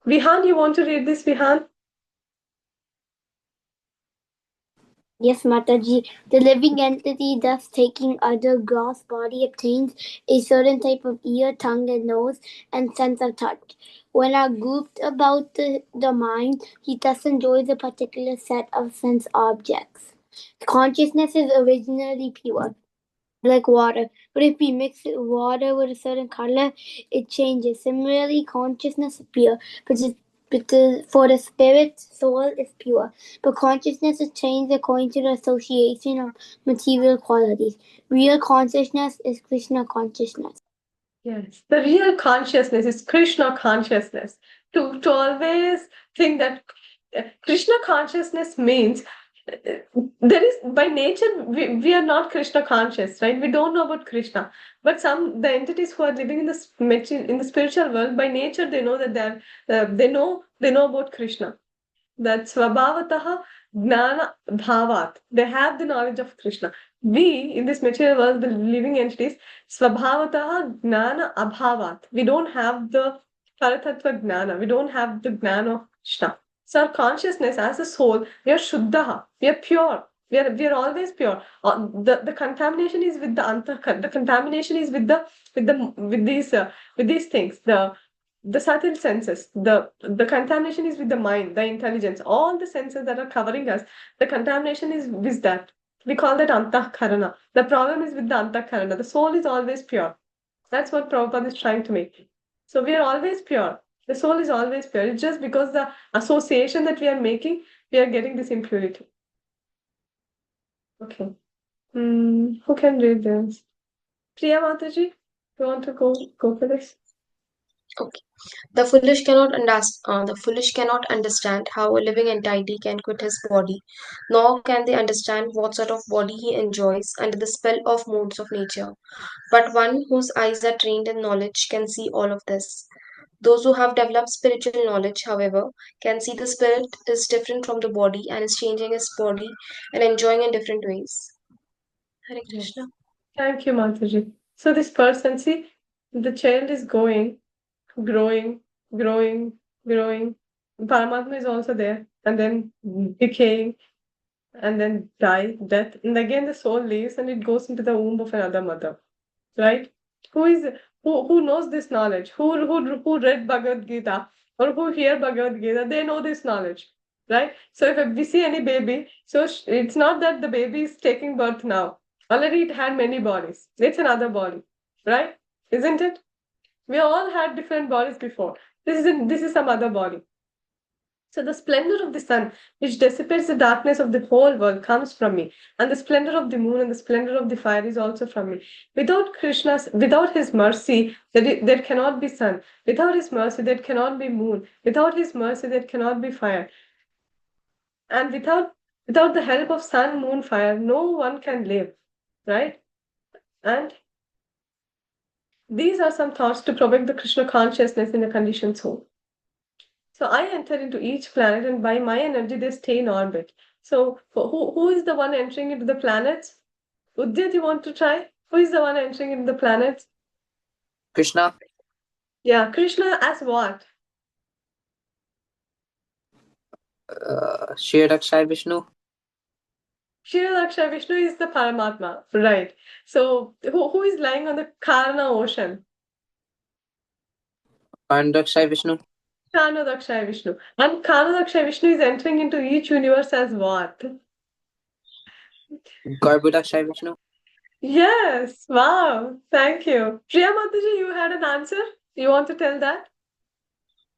Vihan, you want to read this, Vihan? Yes, Mataji. The living entity, thus taking other gross body, obtains a certain type of ear, tongue, and nose, and sense of touch. When are grouped about the mind, he thus enjoys a particular set of sense objects. Consciousness is originally pure, like water. But if we mix water with a certain color, it changes. Similarly, consciousness is pure, for the spirit, soul is pure. But consciousness is changed according to the association of material qualities. Real consciousness is Krishna consciousness. Yes, the real consciousness is Krishna consciousness. To always think that Krishna consciousness means there is by nature we are not Krishna conscious, right? We don't know about Krishna, but some the entities who are living in in the spiritual world by nature they know that they know about Krishna. That Swabhavataha Gnana Bhavat. They have the knowledge of Krishna. We, in this material world, the living entities, Swabhavataha Gnana Abhavat. We don't have the Paratattva Gnana. We don't have the Gnana of Krishna. So our consciousness as a soul, we are Shuddha. We are pure. We are always pure. The contamination is with the antahkar. The contamination is with these things. The subtle senses, the contamination is with the mind, the intelligence, all the senses that are covering us. The contamination is with that. We call that antahkarana. The problem is with the antahkarana. The soul is always pure. That's what Prabhupada is trying to make. So we are always pure. The soul is always pure. It's just because the association that we are making, we are getting this impurity. Okay. Who can read this? Priya Mataji, you want to go for this? Okay. The foolish cannot understand how a living entity can quit his body, nor can they understand what sort of body he enjoys under the spell of modes of nature. But one whose eyes are trained in knowledge can see all of this. Those who have developed spiritual knowledge, however, can see the spirit is different from the body and is changing his body and enjoying in different ways. Hare Yes. Krishna. Thank you, Mataji. So this person, see, the child is growing, growing, growing. Paramatma is also there, and then decaying, and then death, and again the soul leaves and it goes into the womb of another mother, right? Who is who knows this knowledge? Who read Bhagavad Gita or who hear Bhagavad Gita? They know this knowledge, right? So if we see any baby, so it's not that the baby is taking birth now. Already it had many bodies. It's another body, right? Isn't it? We all had different bodies before. This is some other body. So the splendor of the sun, which dissipates the darkness of the whole world, comes from me. And the splendor of the moon and the splendor of the fire is also from me. Without his mercy, there cannot be sun. Without his mercy, there cannot be moon. Without his mercy, there cannot be fire. And without the help of sun, moon, fire, no one can live. Right? And these are some thoughts to provoke the Krishna consciousness in a conditioned soul. So I enter into each planet, and by my energy, they stay in orbit. So who is the one entering into the planets? Udit, you want to try? Who is the one entering into the planets? Krishna, Yeah, Krishna as what? Shri Vishnu, Shiradaksha Vishnu is the Paramatma, right? So who is lying on the Karna ocean? Kandakshay Vishnu, Karnadaksha Vishnu. And Karnadaksha Vishnu is entering into each universe as what? Garbudakshay Vishnu. Yes, wow, thank you. Priya Mataji, you had an answer? You want to tell that?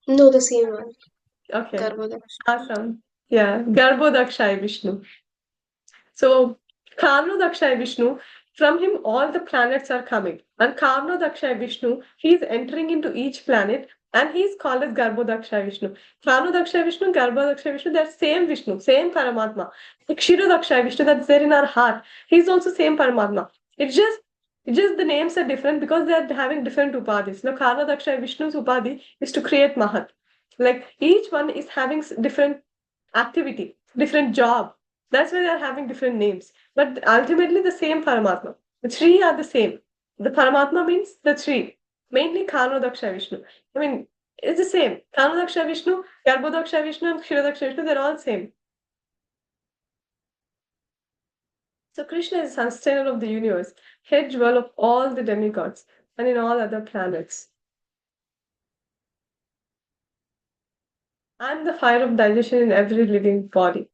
No, the same one. Okay, Garbhodaksha. awesome. Yeah, Garbhodakshay Vishnu. So, Karnodakshay Vishnu, from him all the planets are coming. And Karnodakshay Vishnu, he is entering into each planet and he is called as Garbhodakshay Vishnu. Karnodakshay Vishnu, Garbhodakshay Vishnu, they're same Vishnu, same Paramatma. Like Kshirodakshay Vishnu, that's there in our heart. He's also same Paramatma. It's just the names are different because they are having different upadhis. Now, Karnodakshay Vishnu's upadhi is to create Mahat. Like each one is having different activity, different job. That's why they are having different names. But ultimately, the same Paramatma. The three are the same. The Paramatma means the three. Mainly Kanodaksha Vishnu. I mean, it's the same. Kanodaksha Vishnu, Garbhodaksha Vishnu, and Kshirodaksha Vishnu, they're all same. So Krishna is the sustainer of the universe, head jewel of all the demigods, and in all other planets. And the fire of digestion in every living body.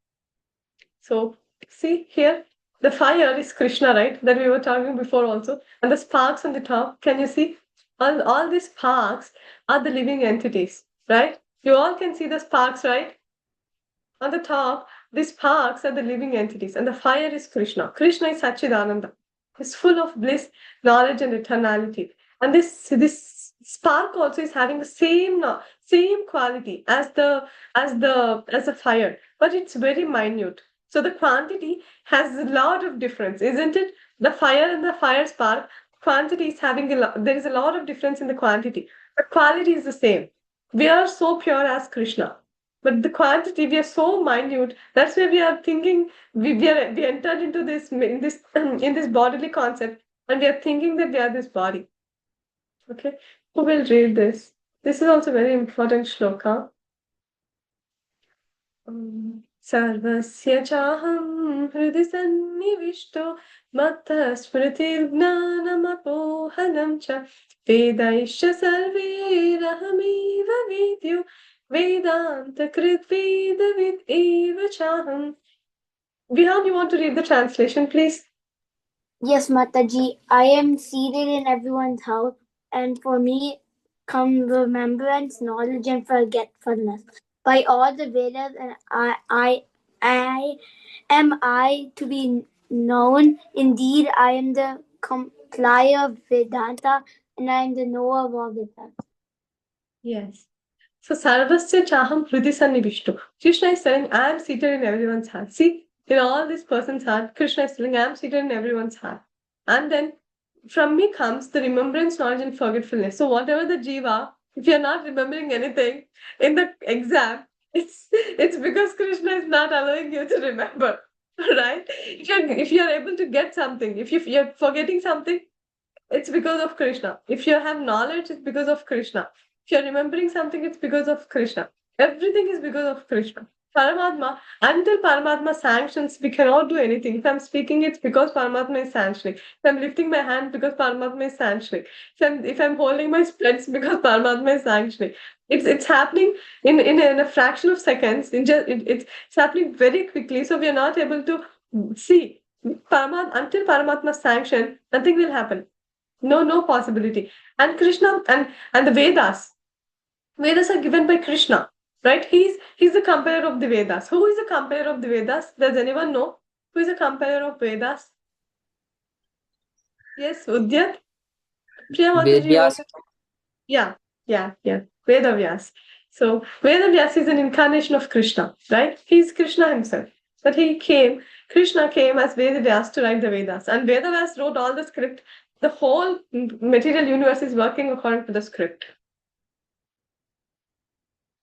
So, see here, the fire is Krishna, right? That we were talking before also. And the sparks on the top, can you see? All these sparks are the living entities, right? You all can see the sparks, right? On the top, these sparks are the living entities, and the fire is Krishna. Krishna is Sachidananda. He's full of bliss, knowledge, and eternality. And this spark also is having the same quality as the fire, but it's very minute. So the quantity has a lot of difference, isn't it? The fire and the fire spark quantity is having there is a lot of difference in the quantity, but quality is the same. We are so pure as Krishna. But the quantity, we are so minute. That's why we are thinking we entered into this in this in this bodily concept, and we are thinking that we are this body. Okay, who will read this? This is also very important shloka. सर्वस्य चाहं हृदि सन्निविष्टो मत्तः स्मृतिर्ज्ञानमपोहनं च वेदैश्च सर्वैरहमेव वेद्यो वेदान्तकृद्वेदविद् एव चाहम्. Vihan, you want to read the translation, please? Yes, Mataji, I am seated in everyone's house, and for me come remembrance, knowledge, and forgetfulness. By all the Vedas, and I am I to be known. Indeed, I am the complier of Vedanta, and I am the knower of all Vedas. Yes. So Sarvasya Chaham Hridi Sannivishto. Krishna is saying, I am seated in everyone's heart. See, in all this person's heart, Krishna is saying, I am seated in everyone's heart. And then from me comes the remembrance, knowledge, and forgetfulness. So whatever the jiva, if you're not remembering anything in the exam, it's because Krishna is not allowing you to remember. Right? If you're able to get something, if you're forgetting something, it's because of Krishna. If you have knowledge, it's because of Krishna. If you're remembering something, it's because of Krishna. Everything is because of Krishna. Paramatma, until Paramatma sanctions, we cannot do anything. If I'm speaking, it's because Paramatma is sanctioning. If I'm lifting my hand, because Paramatma is sanctioning. If I'm holding my spreads, because Paramatma is sanctioning. It's happening in a fraction of seconds. It's happening very quickly. So we are not able to see. Until Paramatma sanction, nothing will happen. No possibility. And Krishna and the Vedas are given by Krishna, right? He's the compiler of the Vedas. Who is the compiler of the Vedas? Does anyone know who is the compiler of Vedas? Yes, Udyat. Priya Mataji, you want Vedyas. to? Yeah. Vedavyas. So Vedavyas is an incarnation of Krishna, right? He's Krishna himself. But Krishna came as Vedavyas to write the Vedas, and Vedavyas wrote all the script. The whole material universe is working according to the script.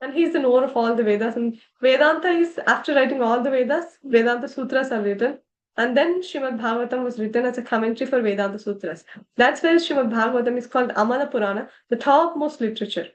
And he's the knower of all the Vedas. And Vedanta is, after writing all the Vedas, Vedanta Sutras are written. And then Srimad Bhagavatam was written as a commentary for Vedanta Sutras. That's where Srimad Bhagavatam is called Amala Purana, the topmost literature.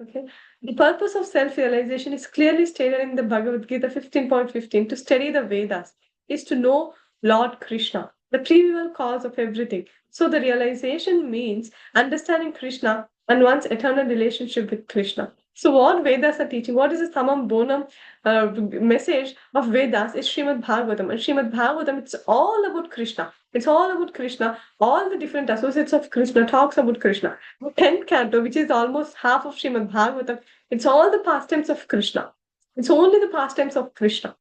Okay. The purpose of self-realization is clearly stated in the Bhagavad Gita 15.15. To study the Vedas is to know Lord Krishna, the trivial cause of everything. So the realization means understanding Krishna and one's eternal relationship with Krishna. So what Vedas are teaching, what is the summum bonum message of Vedas is Srimad Bhagavatam. And Srimad Bhagavatam, it's all about Krishna. It's all about Krishna. All the different associates of Krishna talks about Krishna. The 10th canto, which is almost half of Srimad Bhagavatam, it's all the pastimes of Krishna. It's only the pastimes of Krishna.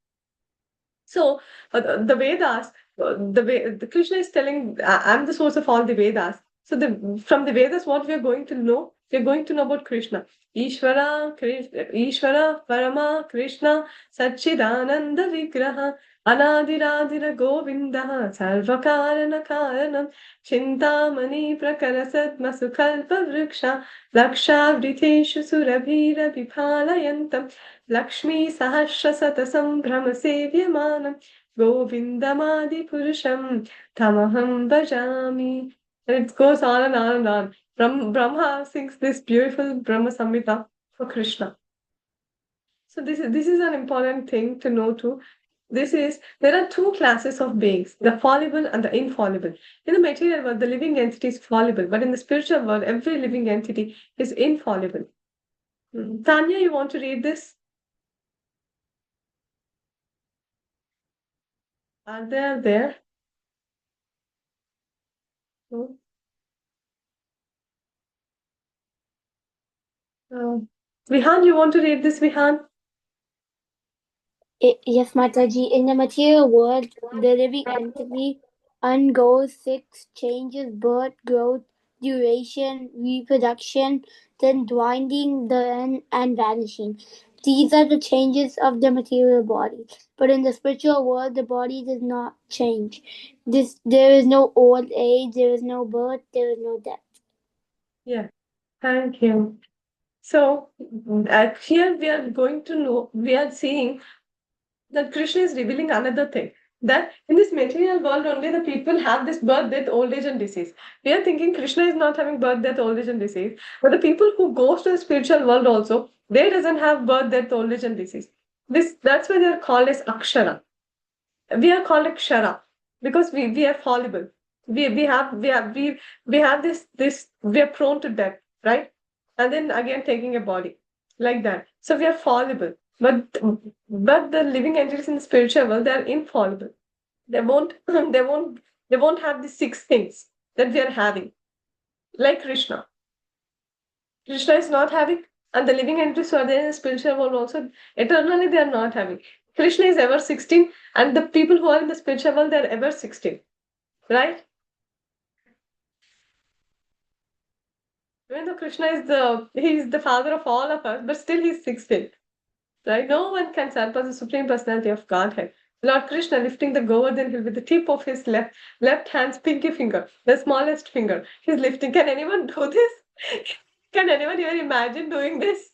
So the Vedas, the Krishna is telling, I'm the source of all the Vedas. So from the Vedas, what we are going to know, we are going to know about Krishna. Ishvara, Parama, Krishna, Satchidananda Vigraha, अनादिरादिर गोविन्दः सर्वकारणकारणं चिन्तामणिप्रकरसद्मसुकल्पवृक्ष लक्षावृतेषु सुरभिरभिफालयन्तं लक्ष्मीसहस्रशतसम्भ्रमसेव्यमानं गोविन्दमादिपुरुषं तमहं भजामि. And it goes on and on and on. Brahma sings this beautiful Brahma Samhita for Krishna. So this is an important thing to know too. There are two classes of beings, the fallible and the infallible. In the material world, the living entity is fallible, but in the spiritual world, every living entity is infallible. Tanya, you want to read this? Are they there? No? Vihan, you want to read this, Vihan? Yes, Mataji. In the material world, the living entity undergoes six changes: birth, growth, duration, reproduction, then dwindling, then and vanishing. These are the changes of the material body. But in the spiritual world, the body does not change. There is no old age, there is no birth, there is no death. Yeah, thank you. So here we are seeing that Krishna is revealing another thing. That in this material world only the people have this birth, death, old age, and disease. We are thinking Krishna is not having birth, death, old age, and disease. But the people who goes to the spiritual world also, they doesn't have birth, death, old age, and disease. That's why they are called as Akshara. We are called Akshara because we are fallible. We have this we are prone to death, right? And then again taking a body like that. So we are fallible. But the living entities in the spiritual world, they are infallible. They won't they won't have the six things that we are having. Like Krishna. Krishna is not having, and the living entities who are there in the spiritual world also, eternally they are not having. Krishna is ever 16, and the people who are in the spiritual world, they are ever 16. Right? Even though Krishna is the father of all of us, but still he's 16. Right? No one can surpass the Supreme Personality of Godhead. Lord Krishna lifting the Govardhan hill with the tip of his left hand's pinky finger, the smallest finger. He's lifting. Can anyone do this? Can anyone even imagine doing this?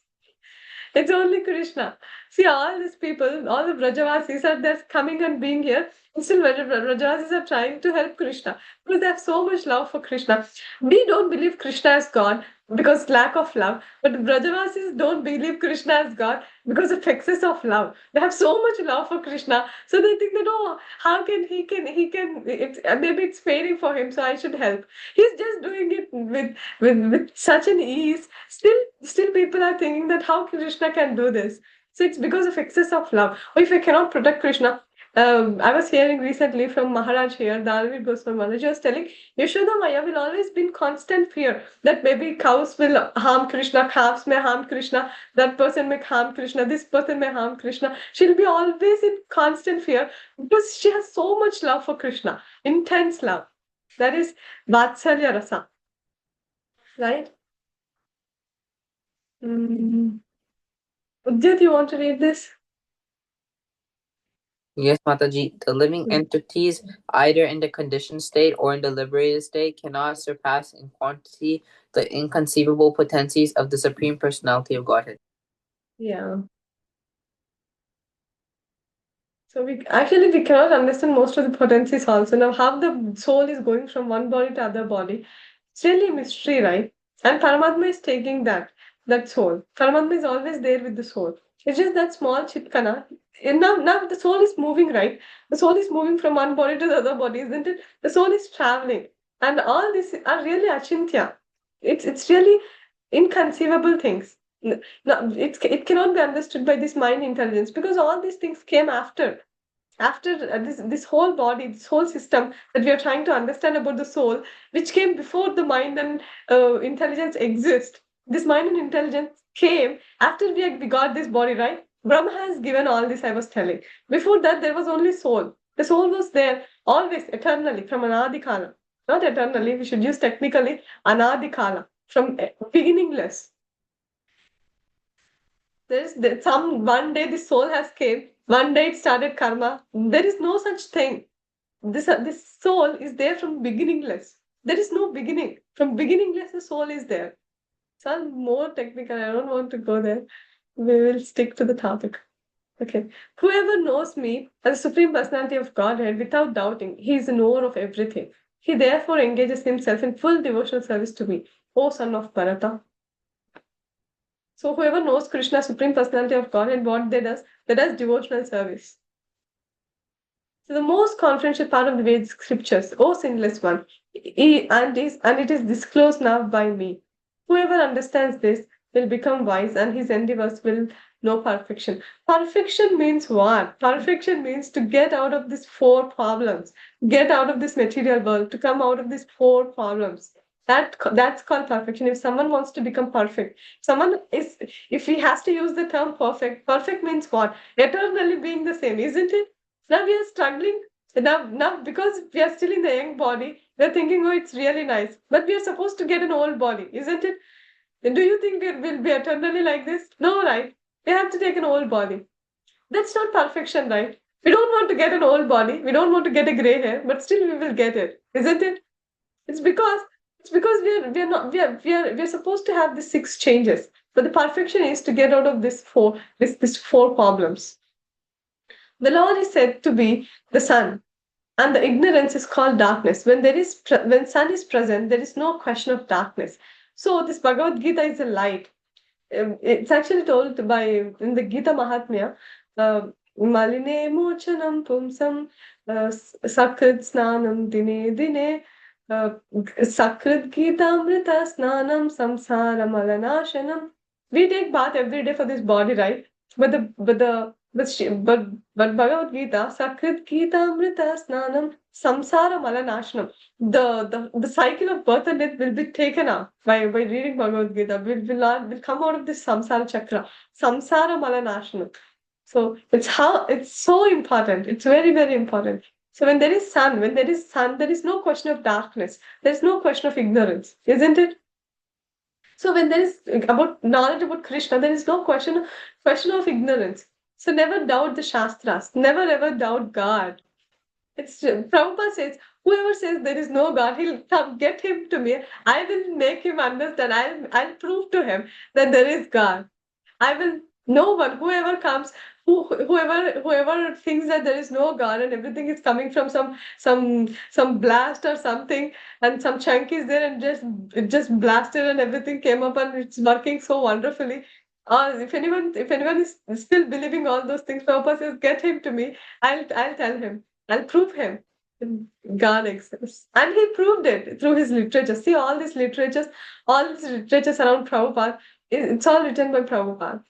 It's only Krishna. See, all these people, all the Brajavasis are there coming and being here. And still, Brajavasis are trying to help Krishna because they have so much love for Krishna. We don't believe Krishna is God because lack of love, but Brajavasis don't believe Krishna is God because of excess of love. They have so much love for Krishna, so they think that oh, how can maybe it's failing for him, so I should help. He's just doing it with such an ease. Still people are thinking that how Krishna can do this. So it's because of excess of love. Or if I cannot protect Krishna, I was hearing recently from Maharaj here, Dalvid Goswami Maharaj was telling Yashoda Maya will always be in constant fear that maybe cows will harm Krishna, calves may harm Krishna, that person may harm Krishna, this person may harm Krishna. She'll be always in constant fear because she has so much love for Krishna, intense love. That is Vatsalya Rasa. Right? Udit, you want to read this? Yes, Mataji. The living entities, either in the conditioned state or in the liberated state, cannot surpass in quantity the inconceivable potencies of the Supreme Personality of Godhead. Yeah. So we cannot understand most of the potencies also. Now, how the soul is going from one body to other body, it's really a mystery, right? And Paramatma is taking that soul. Paramatma is always there with the soul. It's just that small chitkana. And now the soul is moving, right? The soul is moving from one body to the other body, isn't it? The soul is traveling. And all these are really achintya. It's really inconceivable things. No, it cannot be understood by this mind intelligence because all these things came after this whole body, this whole system that we are trying to understand about the soul, which came before the mind and intelligence exist. This mind and intelligence came after we got this body, right? Brahma has given all this I was telling. Before that, there was only soul. The soul was there always, eternally, from Anadikala. Not eternally, we should use technically Anadikala, from beginningless. There's some one day the soul has came One day it started karma. There is no such thing. This soul is there from beginningless. There is no beginning. From beginningless, the soul is there. So I'm more technical. I don't want to go there. We will stick to the topic. Okay. Whoever knows me as the Supreme Personality of Godhead without doubting, he is the knower of everything. He therefore engages himself in full devotional service to me, O son of Bharata. So whoever knows Krishna, Supreme Personality of Godhead, what they does devotional service. So the most confidential part of the Vedic scriptures, O sinless one, and it is disclosed now by me. Whoever understands this will become wise, and his endeavors will know perfection. Perfection means what? Perfection means to get out of these four problems, get out of this material world, to come out of these four problems. That's called perfection. If someone wants to become perfect, if he has to use the term perfect, perfect means what? Eternally being the same, isn't it? Now we are struggling. Now because we are still in the young body, we are thinking, oh, it's really nice. But we are supposed to get an old body, isn't it? And do you think we will be eternally like this? No, right? We have to take an old body. That's not perfection, right? We don't want to get an old body. We don't want to get a gray hair, but still we will get it, isn't it? It's because we are supposed to have the six changes, but the perfection is to get out of this four problems. The Lord is said to be the sun, and the ignorance is called darkness. When sun is present, there is no question of darkness. So this Bhagavad Gita is a light. It's actually told by in the Gita Mahatmya, Maline Mochanam Pumsam Sakrit Snanam Dine Dine Sakrit Gita Amrita Snanam Samsara Malanashanam. We take bath every day for this body, right? But the but the but Bhagavad Gita, Sakrit Gita Amrita Snanam Samsara Malanashanam. The cycle of birth and death will be taken up by reading Bhagavad Gita. Will come out of this samsara chakra, samsara malanashanam. So it's so important. It's very, very important. So when there is sun, there is no question of darkness. There is no question of ignorance, isn't it? So when there is about knowledge about Krishna, there is no question of ignorance. So never doubt the Shastras. Never ever doubt God. Prabhupada says, whoever says there is no God, he'll come get him to me. I will make him understand. I'll prove to him that there is God. I will. No one, whoever comes, whoever thinks that there is no God and everything is coming from some blast or something, and some chunk is there and it just blasted and everything came up and it's working so wonderfully. If anyone is still believing all those things, Prabhupada says, get him to me. I'll tell him. I'll prove him. God exists. And he proved it through his literature. See, all these literatures around Prabhupada, it's all written by Prabhupada.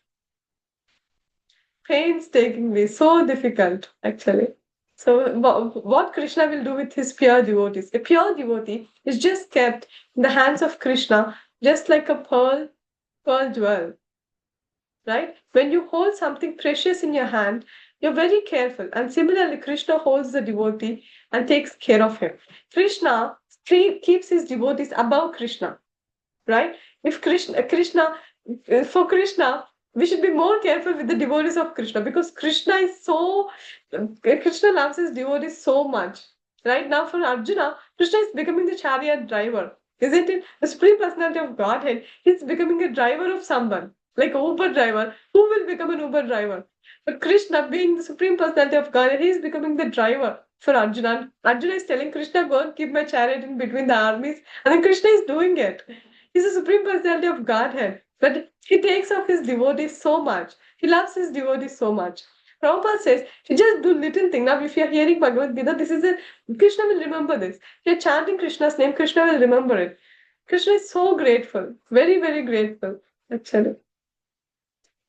Painstakingly, so difficult, actually. So, what Krishna will do with his pure devotees? A pure devotee is just kept in the hands of Krishna, just like a pearl jewel. Right? When you hold something precious in your hand, you're very careful. And similarly, Krishna holds the devotee and takes care of him. Krishna keeps his devotees above Krishna. Right? If for Krishna, we should be more careful with the devotees of Krishna, because Krishna loves his devotees so much. Right now, for Arjuna, Krishna is becoming the chariot driver, isn't it? The Supreme Personality of Godhead, he's becoming a driver of someone, like an Uber driver. Who will become an Uber driver? But Krishna, being the Supreme Personality of Godhead, he is becoming the driver for Arjuna. Arjuna is telling Krishna, go and keep my chariot in between the armies. And then Krishna is doing it. He's the Supreme Personality of Godhead. But he takes off his devotees so much. He loves his devotees so much. Prabhupada says, you just do little thing. Now, if you're hearing Bhagavad Gita, Krishna will remember this. If you're chanting Krishna's name, Krishna will remember it. Krishna is so grateful. Very, very grateful, actually.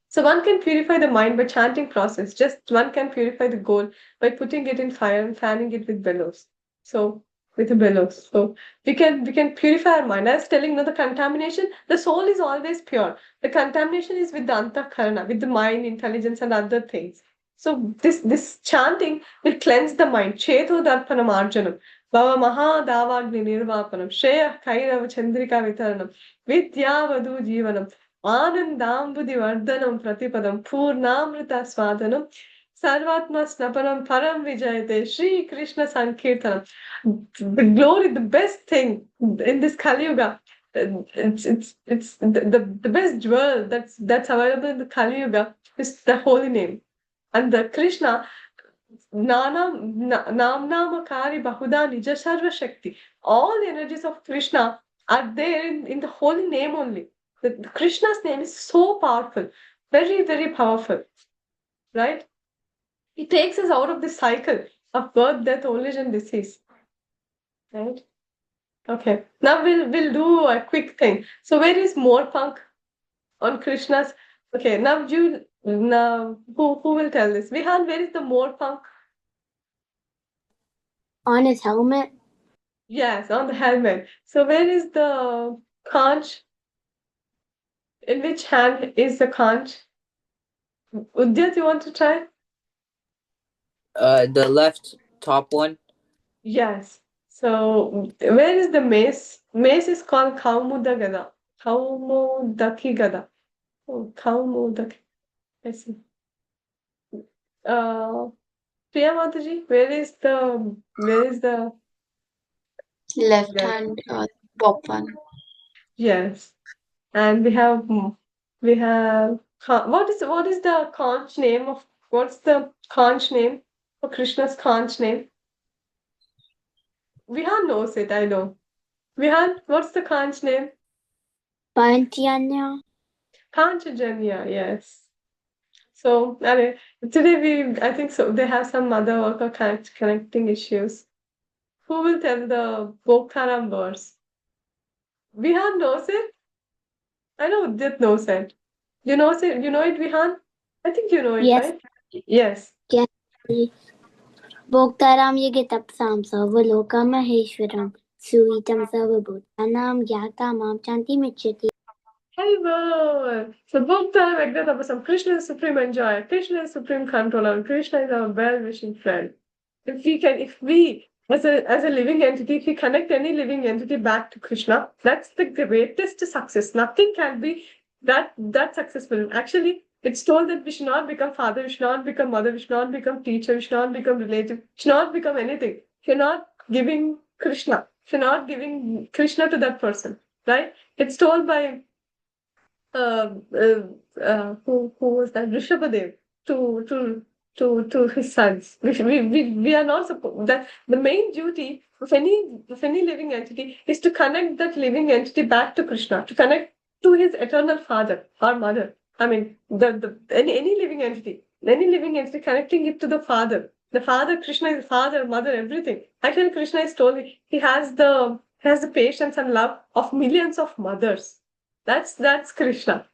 So one can purify the mind by chanting process. Just one can purify the gold by putting it in fire and fanning it with bellows. So with a bellows. So we can purify our mind. I was telling, the contamination, the soul is always pure. The contamination is with the antakarana, with the mind, intelligence, and other things. So this chanting will cleanse the mind. Cheto darpanam arjanam. Bhava maha davagni nirvapanam. Shreya kairav chandrika vitaranam. Vidya vadu jivanam. Anandambudi vardhanam pratipadam. Purnamrita swadanam. Sarvatma Snapanam Param Vijayate Shri Krishna Sankirtanam. The glory, the best thing in this Kali Yuga. It's the best jewel that's available in the Kali Yuga is the holy name. And the Krishna Namnamakari Bahuda Nija Sarva Shakti. All the energies of Krishna are there in the holy name only. The Krishna's name is so powerful, very, very powerful, right? It takes us out of this cycle of birth, death, old age, and disease. Right? Okay. Now we'll do a quick thing. So where is more punk on Krishna's? Okay. Now who will tell this? Vihan, where is the more punk? On his helmet. Yes, on the helmet. So where is the conch? In which hand is the conch? Udyat, you want to try? The left top one. Yes. So where is the mace? Mace is called Kaumuda Gada. Kaumudaki Gada. Oh, Kaumudaki. I see. Priya Mataji, where is the Left yes. hand, top one. Yes. And we have what is the conch name of what's the conch name for Krishna's conch name? Vihan knows it, I know. Vihan, what's the conch name? Pantyanya. Panchajanya, yes. So today I think so they have some mother worker connecting issues. Who will tell the Bokharam verse? Vihan knows it? I know Udit knows it. You know it? You know it, Vihan? I think you know it, Yes. right? Yes. Yes. Bhoktaram Yagitapsam Sarvaloka Maheshwaram Suitam Sarvabhutanam Yatamam Chanti Michyati. Hello. So Bhoktaram Agdatapasam. Krishna is supreme enjoyer. Krishna is supreme controller. Krishna is our well-wishing friend. If we as a living entity, if we connect any living entity back to Krishna, that's the greatest success. Nothing can be that successful. Actually, it's told that we should not become father, we should not become mother, we should not become teacher, we should not become relative, we should not become anything. If you're not giving Krishna, if you're not giving Krishna to that person, right? It's told by who was that? Rishabhadev to his sons. We are not supposed that the main duty of any living entity is to connect that living entity back to Krishna, to connect to his eternal father or mother. I mean, any living entity connecting it to the father. The father, Krishna is father, mother, everything. Actually, Krishna is told he has the patience and love of millions of mothers. That's Krishna,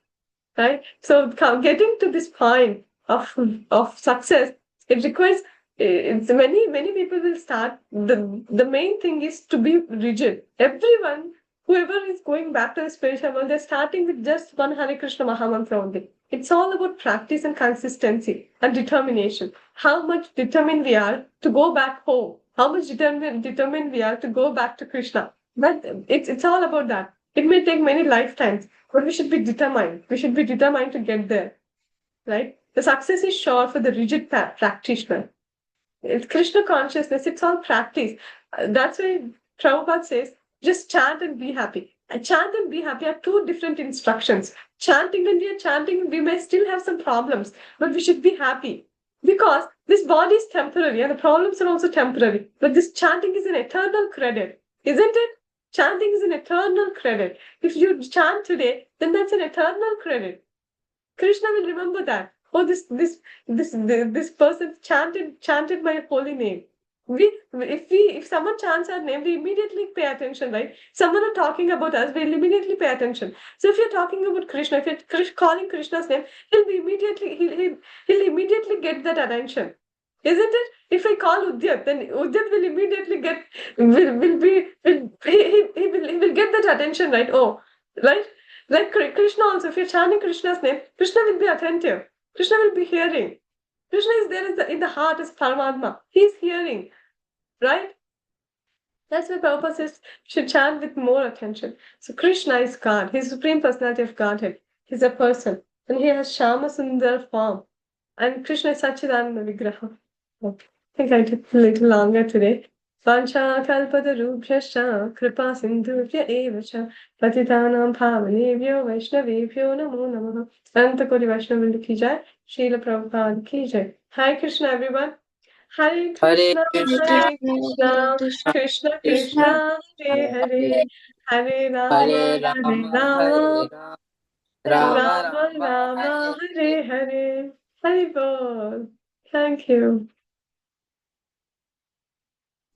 right? So getting to this point of success, it requires it's many people will start. The main thing is to be rigid. Everyone, whoever is going back to the spiritual world, they're starting with just one Hare Krishna Mahamantra only. It's all about practice and consistency and determination. How much determined we are to go back home. How much determined we are to go back to Krishna. But it's all about that. It may take many lifetimes, but we should be determined. We should be determined to get there, right? The success is sure for the rigid practitioner. It's Krishna consciousness. It's all practice. That's why Prabhupada says, just chant and be happy. Chant and be happy are two different instructions. Chanting, when we are chanting, we may still have some problems, but we should be happy. Because this body is temporary and the problems are also temporary. But this chanting is an eternal credit, isn't it? Chanting is an eternal credit. If you chant today, then that's an eternal credit. Krishna will remember that. Oh, this person chanted my holy name. If someone chants our name, we immediately pay attention, right? Someone are talking about us, we'll immediately pay attention. So if you're talking about Krishna, if you're calling Krishna's name, he'll immediately get that attention. Isn't it? If I call Udyat, then Udyat will immediately get he will get that attention, right? Oh, right? Like Krishna also, if you're chanting Krishna's name, Krishna will be attentive. Krishna will be hearing. Krishna is there in the heart as Paramatma. He's hearing, right? That's why Prabhupada says should chant with more attention. So Krishna is God. He's Supreme Personality of Godhead. He's a person. And he has Shama Sundar form. And Krishna is Sachidananda Vigraha. Okay. I think I took a little longer today. Vancha kalpatarubhyascha kripa sindhuvya evacha patitanam bhavanebhyo vaishnavebhyo namo namaha. Antakori Vaishnav ki jai. Srila Prabhupada ki jai. Hi Krishna everyone. Hare Hare Krishna, Krishna, Hare Krishna, Krishna Krishna, Hare Hare, Hare Rama, Hare Hare Rama, Rama, Hare Rama, Rama Rama Rama, Rama, Hare Hare Hare. Hare. Hare Bol. Thank you.